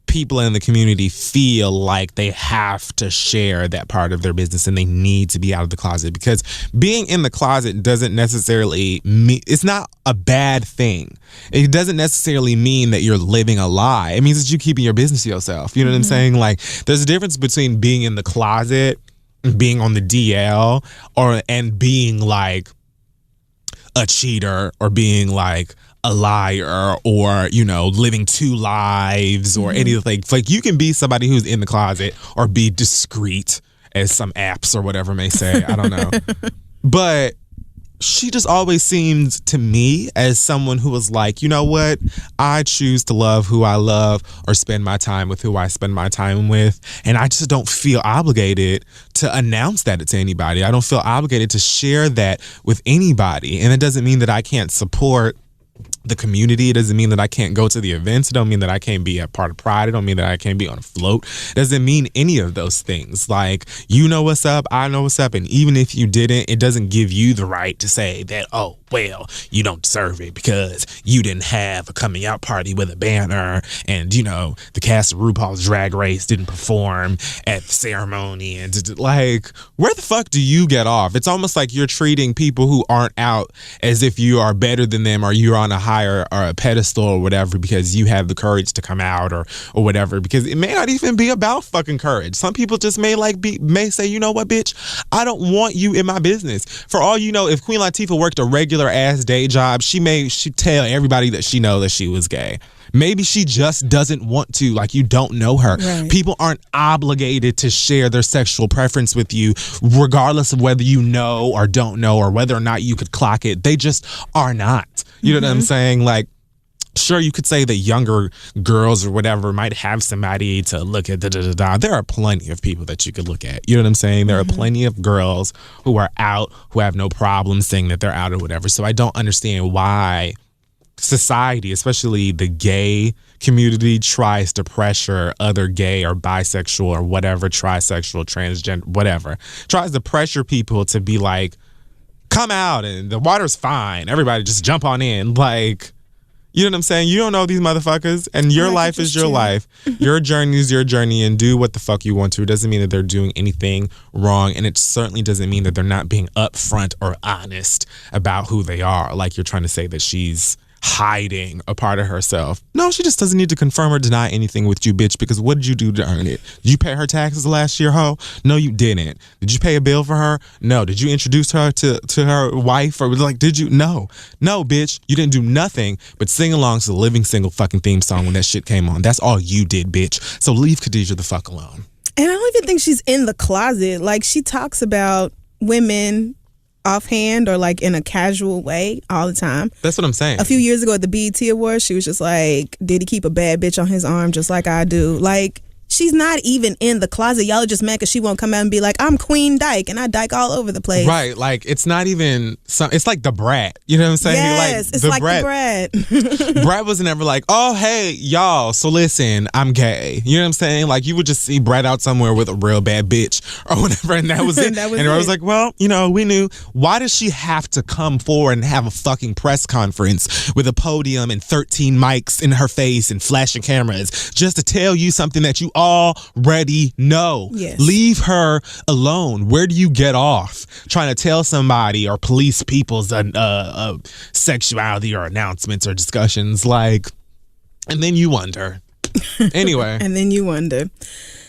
people in the community feel like they have to share that part of their business and they need to be out of the closet, because being in the closet doesn't necessarily mean, it's not a bad thing. It doesn't necessarily mean that you're living a lie. It means that you're keeping your business to yourself. You know what I'm saying? Like, there's a difference between being in the closet, being on the DL, and being like a cheater or being like a liar or, you know, living two lives or anything. Like, you can be somebody who's in the closet or be discreet, as some apps or whatever may say. I don't know. But she just always seemed to me as someone who was like, you know what? I choose to love who I love or spend my time with who I spend my time with. And I just don't feel obligated to announce that to anybody. I don't feel obligated to share that with anybody. And it doesn't mean that I can't support the community. It doesn't mean that I can't go to the events. It don't mean that I can't be a part of Pride. It don't mean that I can't be on a float. It doesn't mean any of those things. Like, you know what's up, I know what's up, and even if you didn't, it doesn't give you the right to say that, oh, well, you don't deserve it because you didn't have a coming out party with a banner and, you know, the cast of RuPaul's Drag Race didn't perform at the ceremony. And like, where the fuck do you get off? It's almost like you're treating people who aren't out as if you are better than them or you're on a higher high or a pedestal or whatever because you have the courage to come out or whatever, because it may not even be about fucking courage. Some people just may say, you know what, bitch, I don't want you in my business. For all you know, if Queen Latifah worked a regular ass day job, she'd tell everybody that she know that she was gay. Maybe she just doesn't want to, like, you don't know her. Right. People aren't obligated to share their sexual preference with you, regardless of whether you know or don't know or whether or not you could clock it. They just are not. You know what I'm saying? Like, sure, you could say that younger girls or whatever might have somebody to look at. There are plenty of people that you could look at. You know what I'm saying? There are plenty of girls who are out, who have no problem saying that they're out or whatever. So I don't understand why society, especially the gay community, tries to pressure other gay or bisexual or whatever, trisexual, transgender, whatever, tries to pressure people to be like, come out and the water's fine. Everybody just jump on in. Like, you know what I'm saying? You don't know these motherfuckers, and your life is your life. Your journey is your journey, and do what the fuck you want to. It doesn't mean that they're doing anything wrong, and it certainly doesn't mean that they're not being upfront or honest about who they are. Like you're trying to say that she's hiding a part of herself. No, she just doesn't need to confirm or deny anything with you, bitch, because what did you do to earn it? Did you pay her taxes last year, ho? No, you didn't. Did you pay a bill for her? No. Did you introduce her to her wife? Or like, did you? No, bitch, you didn't do nothing but sing along to the Living Single fucking theme song when that shit came on. That's all you did, bitch. So leave Khadijah the fuck alone. And I don't even think she's in the closet. Like, she talks about women offhand or like in a casual way all the time. That's what I'm saying. A few years ago at the BET Awards, she was just like, did he keep a bad bitch on his arm just like I do? Like, she's not even in the closet. Y'all are just mad because she won't come out and be like, I'm Queen Dyke and I dyke all over the place. Right. Like, it's not even, it's like the Brat. You know what I'm saying? Yes, it's like the Brat. Brat wasn't ever like, oh, hey, y'all, so listen, I'm gay. You know what I'm saying? Like, you would just see Brat out somewhere with a real bad bitch or whatever, and that was it. And I was like, well, you know, we knew. Why does she have to come forward and have a fucking press conference with a podium and 13 mics in her face and flashing cameras just to tell you something that you already know? Yes. Leave her alone. Where do you get off trying to tell somebody or police people's sexuality or announcements or discussions? Like, and then you wonder. Anyway. And then you wonder.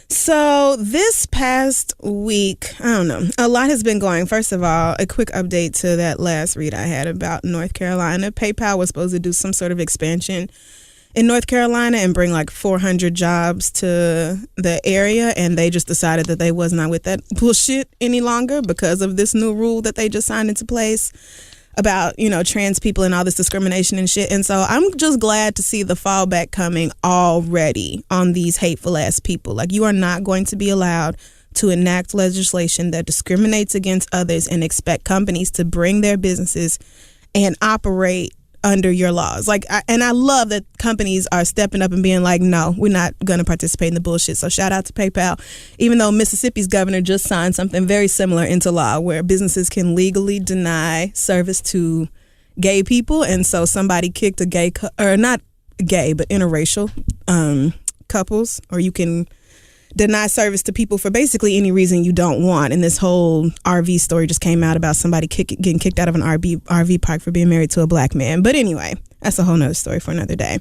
So this past week, I don't know, a lot has been going. First of all, a quick update to that last read I had about North Carolina. PayPal was supposed to do some sort of expansion in North Carolina and bring like 400 jobs to the area, and they just decided that they was not with that bullshit any longer because of this new rule that they just signed into place about, you know, trans people and all this discrimination and shit. And so I'm just glad to see the fallback coming already on these hateful ass people. Like, you are not going to be allowed to enact legislation that discriminates against others and expect companies to bring their businesses and operate under your laws. Like, I love that companies are stepping up and being like, no, we're not going to participate in the bullshit. So shout out to PayPal, even though Mississippi's governor just signed something very similar into law where businesses can legally deny service to gay people. And so somebody kicked a gay, or not gay, but interracial couples, or you can deny service to people for basically any reason you don't want. And this whole RV story just came out about somebody getting kicked out of an RV park for being married to a black man. But anyway, that's a whole nother story for another day.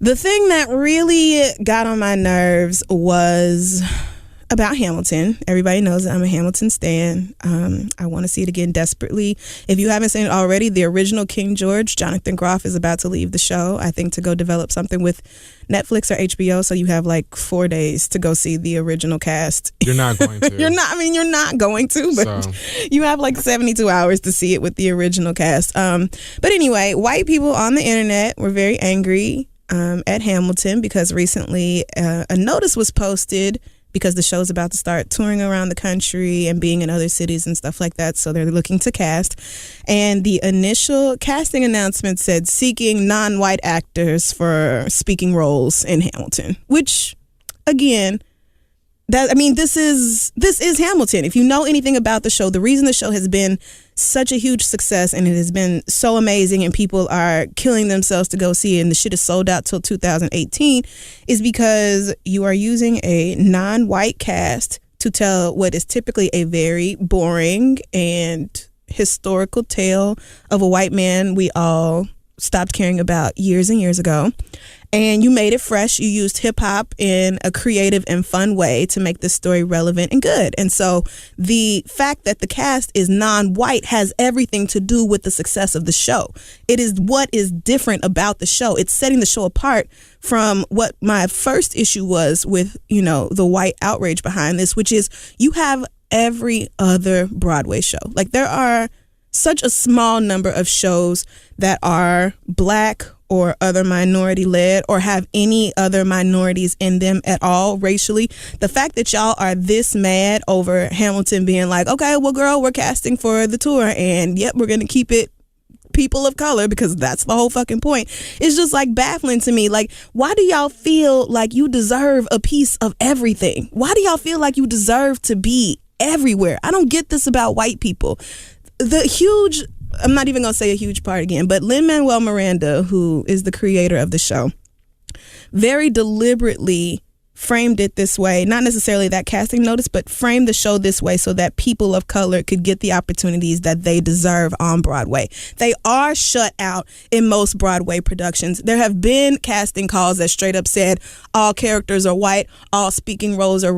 The thing that really got on my nerves was about Hamilton. Everybody knows that I'm a Hamilton stan. I want to see it again desperately. If you haven't seen it already, the original King George, Jonathan Groff, is about to leave the show, I think, to go develop something with Netflix or HBO. So you have like 4 days to go see the original cast. You're not going to. You're not going to, but you have like 72 hours to see it with the original cast. But anyway, white people on the internet were very angry at Hamilton because recently a notice was posted because the show's about to start touring around the country and being in other cities and stuff like that. So they're looking to cast. And the initial casting announcement said seeking non-white actors for speaking roles in Hamilton, which, again, this is Hamilton. If you know anything about the show, the reason the show has been such a huge success and it has been so amazing and people are killing themselves to go see it and the shit is sold out till 2018 is because you are using a non-white cast to tell what is typically a very boring and historical tale of a white man we all stopped caring about years and years ago. And you made it fresh. You used hip hop in a creative and fun way to make this story relevant and good. And so the fact that the cast is non-white has everything to do with the success of the show. It is what is different about the show. It's setting the show apart from what my first issue was with, the white outrage behind this, which is you have every other Broadway show. Like, there are such a small number of shows that are Black or other minority led or have any other minorities in them at all racially. The fact that y'all are this mad over Hamilton being like, okay, well, girl, we're casting for the tour and yep, we're going to keep it people of color because that's the whole fucking point. It's just like baffling to me. Like, why do y'all feel like you deserve a piece of everything? Why do y'all feel like you deserve to be everywhere? I don't get this about white people. I'm not even going to say a huge part again, but Lin-Manuel Miranda, who is the creator of the show, very deliberately framed it this way, not necessarily that casting notice, but framed the show this way so that people of color could get the opportunities that they deserve on Broadway. They are shut out in most Broadway productions. There have been casting calls that straight up said all characters are white, all speaking roles are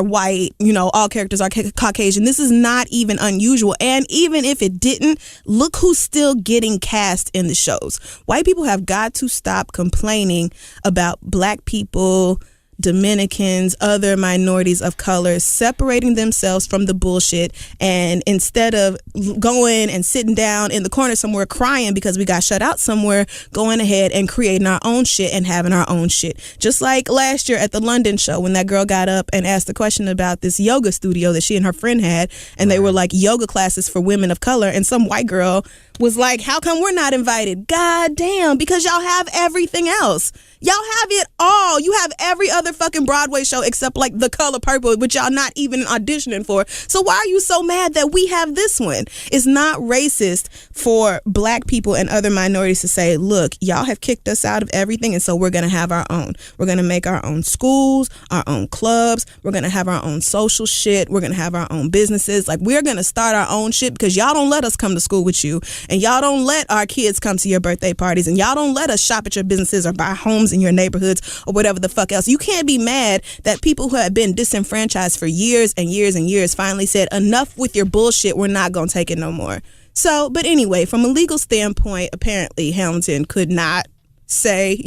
white, all characters are Caucasian. This is not even unusual. And even if it didn't, look who's still getting cast in the shows. White people have got to stop complaining about Black people, Dominicans, other minorities of color separating themselves from the bullshit, and instead of going and sitting down in the corner somewhere crying because we got shut out somewhere, going ahead and creating our own shit and having our own shit. Just like last year at the London show when that girl got up and asked a question about this yoga studio that she and her friend had, and they were like, yoga classes for women of color, and some white girl was like, how come we're not invited? God damn, because y'all have everything else. Y'all have it all. You have every other fucking Broadway show except like The Color Purple, which y'all not even auditioning for. So why are you so mad that we have this one? It's not racist for Black people and other minorities to say, look, y'all have kicked us out of everything, and so we're going to have our own. We're going to make our own schools, our own clubs. We're going to have our own social shit. We're going to have our own businesses. Like, we're going to start our own shit because y'all don't let us come to school with you, and y'all don't let our kids come to your birthday parties, and y'all don't let us shop at your businesses or buy homes in your neighborhoods or whatever the fuck else. You can't be mad that people who have been disenfranchised for years and years and years finally said, enough with your bullshit, we're not gonna take it no more. So, but anyway, from a legal standpoint, apparently Hamilton could not say,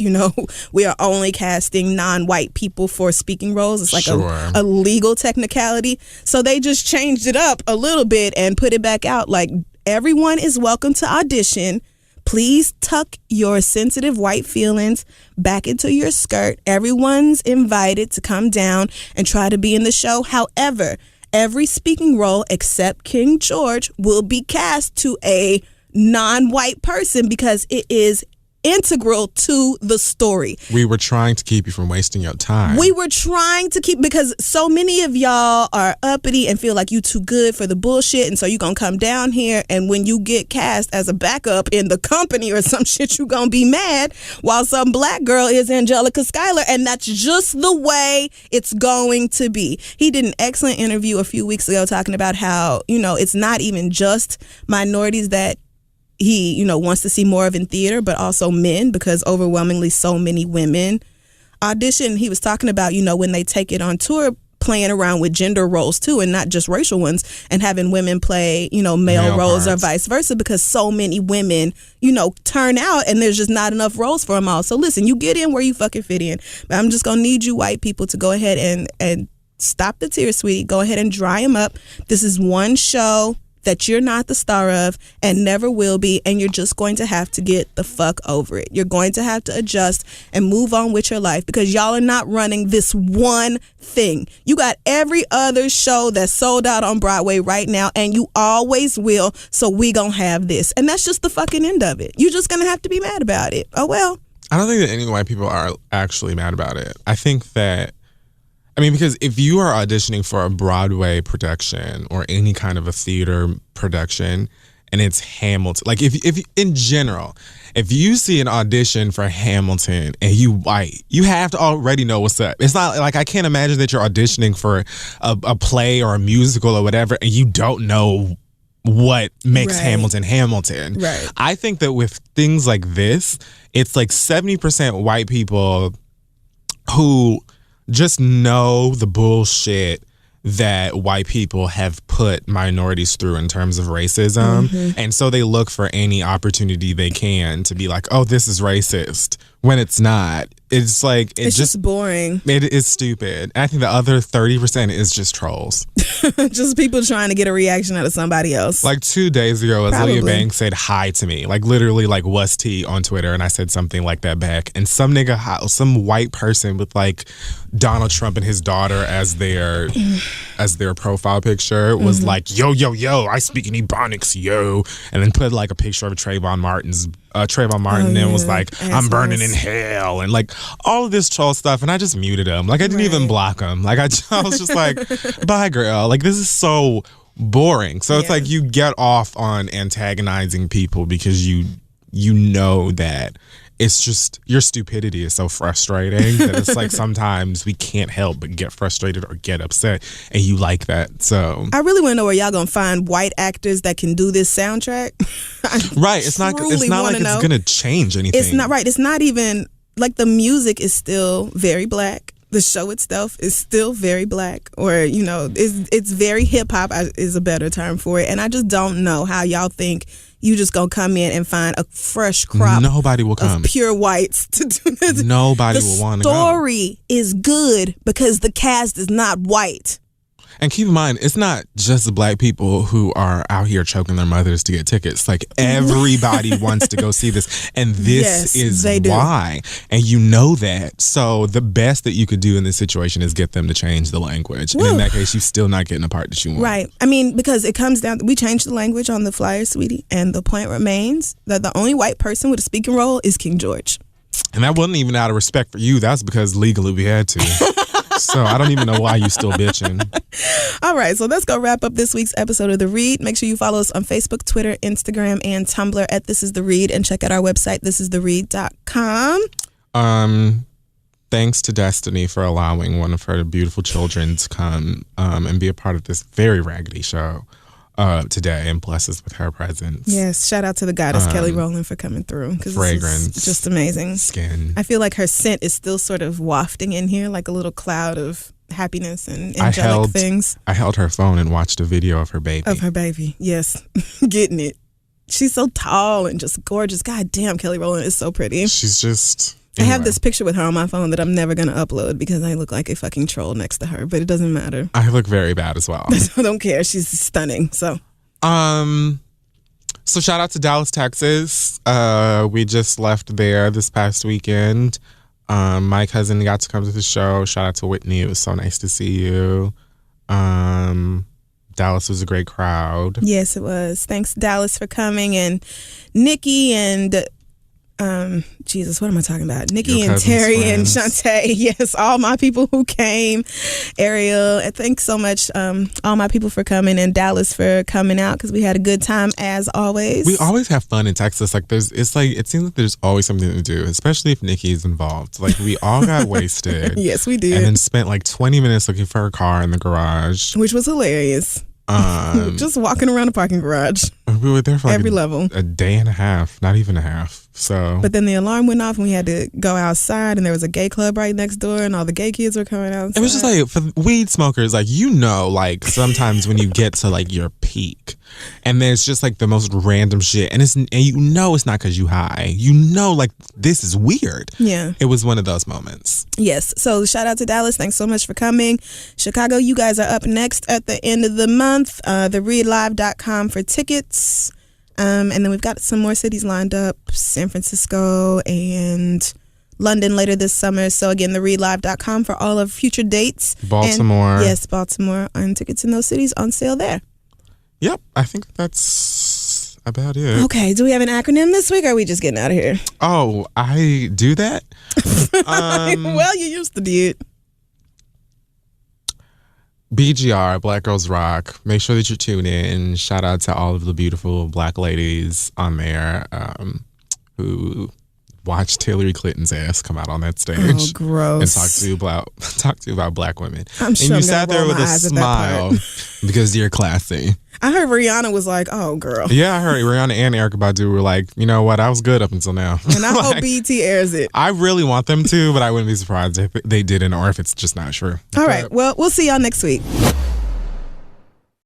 we are only casting non-white people for speaking roles. It's like a legal technicality. So they just changed it up a little bit and put it back out like, everyone is welcome to audition. Please tuck your sensitive white feelings back into your skirt. Everyone's invited to come down and try to be in the show. However, every speaking role except King George will be cast to a non-white person because it is integral to the story. We were trying to keep you from wasting your time. We were trying to keep, because so many of y'all are uppity and feel like you too good for the bullshit, and so you gonna come down here, and when you get cast as a backup in The Company or some shit, you gonna be mad while some Black girl is Angelica Schuyler, and that's just the way it's going to be. He did an excellent interview a few weeks ago talking about how, it's not even just minorities that he, wants to see more of in theater, but also men, because overwhelmingly so many women audition. He was talking about, when they take it on tour, playing around with gender roles too, and not just racial ones, and having women play, male roles parts, or vice versa, because so many women, turn out and there's just not enough roles for them all. So listen, you get in where you fucking fit in. But I'm just going to need you white people to go ahead and stop the tears, sweetie. Go ahead and dry them up. This is one show that you're not the star of and never will be, and you're just going to have to get the fuck over it. You're going to have to adjust and move on with your life, because y'all are not running this one thing. You got every other show that's sold out on Broadway right now, and you always will, so we gonna have this. And that's just the fucking end of it. You're just gonna have to be mad about it. Oh well. I don't think that any white people are actually mad about it. I think that, because if you are auditioning for a Broadway production or any kind of a theater production and it's Hamilton, like if in general, if you see an audition for Hamilton and you white, you have to already know what's up. It's not like, I can't imagine that you're auditioning for a play or a musical or whatever and you don't know what makes Hamilton Hamilton. Right. I think that with things like this, it's like 70% white people who just know the bullshit that white people have put minorities through in terms of racism. And so they look for any opportunity they can to be like, oh, this is racist, when it's not. It's like it's just boring. It is stupid. And I think the other 30% is just trolls. Just people trying to get a reaction out of somebody else. Like 2 days ago, Azealia Banks said hi to me, like literally like what's tea on Twitter, and I said something like that back. And some white person with like Donald Trump and his daughter as their profile picture was like, yo, I speak in Ebonics, yo, and then put like a picture of Trayvon Martin and was like, I'm burning in hell, and like all of this troll stuff. And I just muted him. Like I didn't even block him. Like I was just like, bye girl. Like this is so boring. So it's like you get off on antagonizing people because you know that it's just your stupidity is so frustrating that it's like sometimes we can't help but get frustrated or get upset, and you like that. So I really want to know where y'all gonna find white actors that can do this soundtrack. Right. It's not like it's gonna change anything. It's not right. It's not even like the music is still very black. The show itself is still very black, or it's very hip hop is a better term for it. And I just don't know how y'all think you just gonna come in and find a fresh crop. Nobody will come. Of pure whites to do this. Nobody will want to go. The story is good because the cast is not white. And keep in mind, it's not just black people who are out here choking their mothers to get tickets. Like everybody wants to go see this, and this is why. And you know that. So the best that you could do in this situation is get them to change the language. Woo. And in that case, you're still not getting the part that you want. Right. I mean, because it comes down, we changed the language on the flyer, sweetie, and the point remains that the only white person with a speaking role is King George. And that wasn't even out of respect for you. That's because legally we had to. So I don't even know why you still bitching. All right, so let's go wrap up this week's episode of The Read. Make sure you follow us on Facebook, Twitter, Instagram, and Tumblr at This Is The Read, and check out our website, thisistheread.com. Thanks to Destiny for allowing one of her beautiful children to come and be a part of this very raggedy show today and bless us with her presence. Yes, shout out to the goddess Kelly Rowland for coming through, because fragrance, this is just amazing. Skin. I feel like her scent is still sort of wafting in here like a little cloud of happiness and angelic things. I held her phone and watched a video of her baby. Yes. Getting it. She's so tall and just gorgeous. God damn, Kelly Rowland is so pretty. She's just... Anyway. I have this picture with her on my phone that I'm never going to upload because I look like a fucking troll next to her, but it doesn't matter. I look very bad as well. I don't care. She's stunning. So shout out to Dallas, Texas. We just left there this past weekend. My cousin got to come to the show. Shout out to Whitney. It was so nice to see you. Dallas was a great crowd. Yes, it was. Thanks, Dallas, for coming. And Nikki and... Jesus, what am I talking about? Nikki and Terry friends. And Shantae. Yes, all my people who came. Ariel, and thanks so much, all my people for coming, and Dallas for coming out, because we had a good time as always. We always have fun in Texas. Like it seems like there's always something to do, especially if Nikki's involved. Like we all got wasted. Yes, we did. And then spent like 20 minutes looking for her car in the garage, which was hilarious. Just walking around the parking garage. We were there for like every level. A day and a half, not even a half. So, but then the alarm went off and we had to go outside, and there was a gay club right next door, and all the gay kids were coming outside. It was just like, for weed smokers, like, like sometimes when you get to like your peak, and there's just like the most random shit, and it's not because you high. Like this is weird. Yeah, it was one of those moments. Yes. So shout out to Dallas. Thanks so much for coming. Chicago, you guys are up next at the end of the month. TheReadLive.com for tickets. And then we've got some more cities lined up, San Francisco and London later this summer. So again, TheReadLive.com for all of future dates. Baltimore. And Baltimore, and tickets in those cities on sale there. Yep, I think that's about it. Okay, do we have an acronym this week, or are we just getting out of here? Oh, I do that? Well, you used to do it. BGR, Black Girls Rock. Make sure that you tune in. Shout out to all of the beautiful black ladies on there who watched Hillary Clinton's ass come out on that stage. Oh, gross. And talk to you about black women. I'm sure and you I'm sat gonna there roll with my a eyes at that smile because you're classy. I heard Rihanna was like, oh, girl. Yeah, I heard Rihanna and Erykah Badu were like, you know what, I was good up until now. And I hope BET airs it. I really want them to, but I wouldn't be surprised if they didn't or if it's just not true. All right. Well, we'll see y'all next week.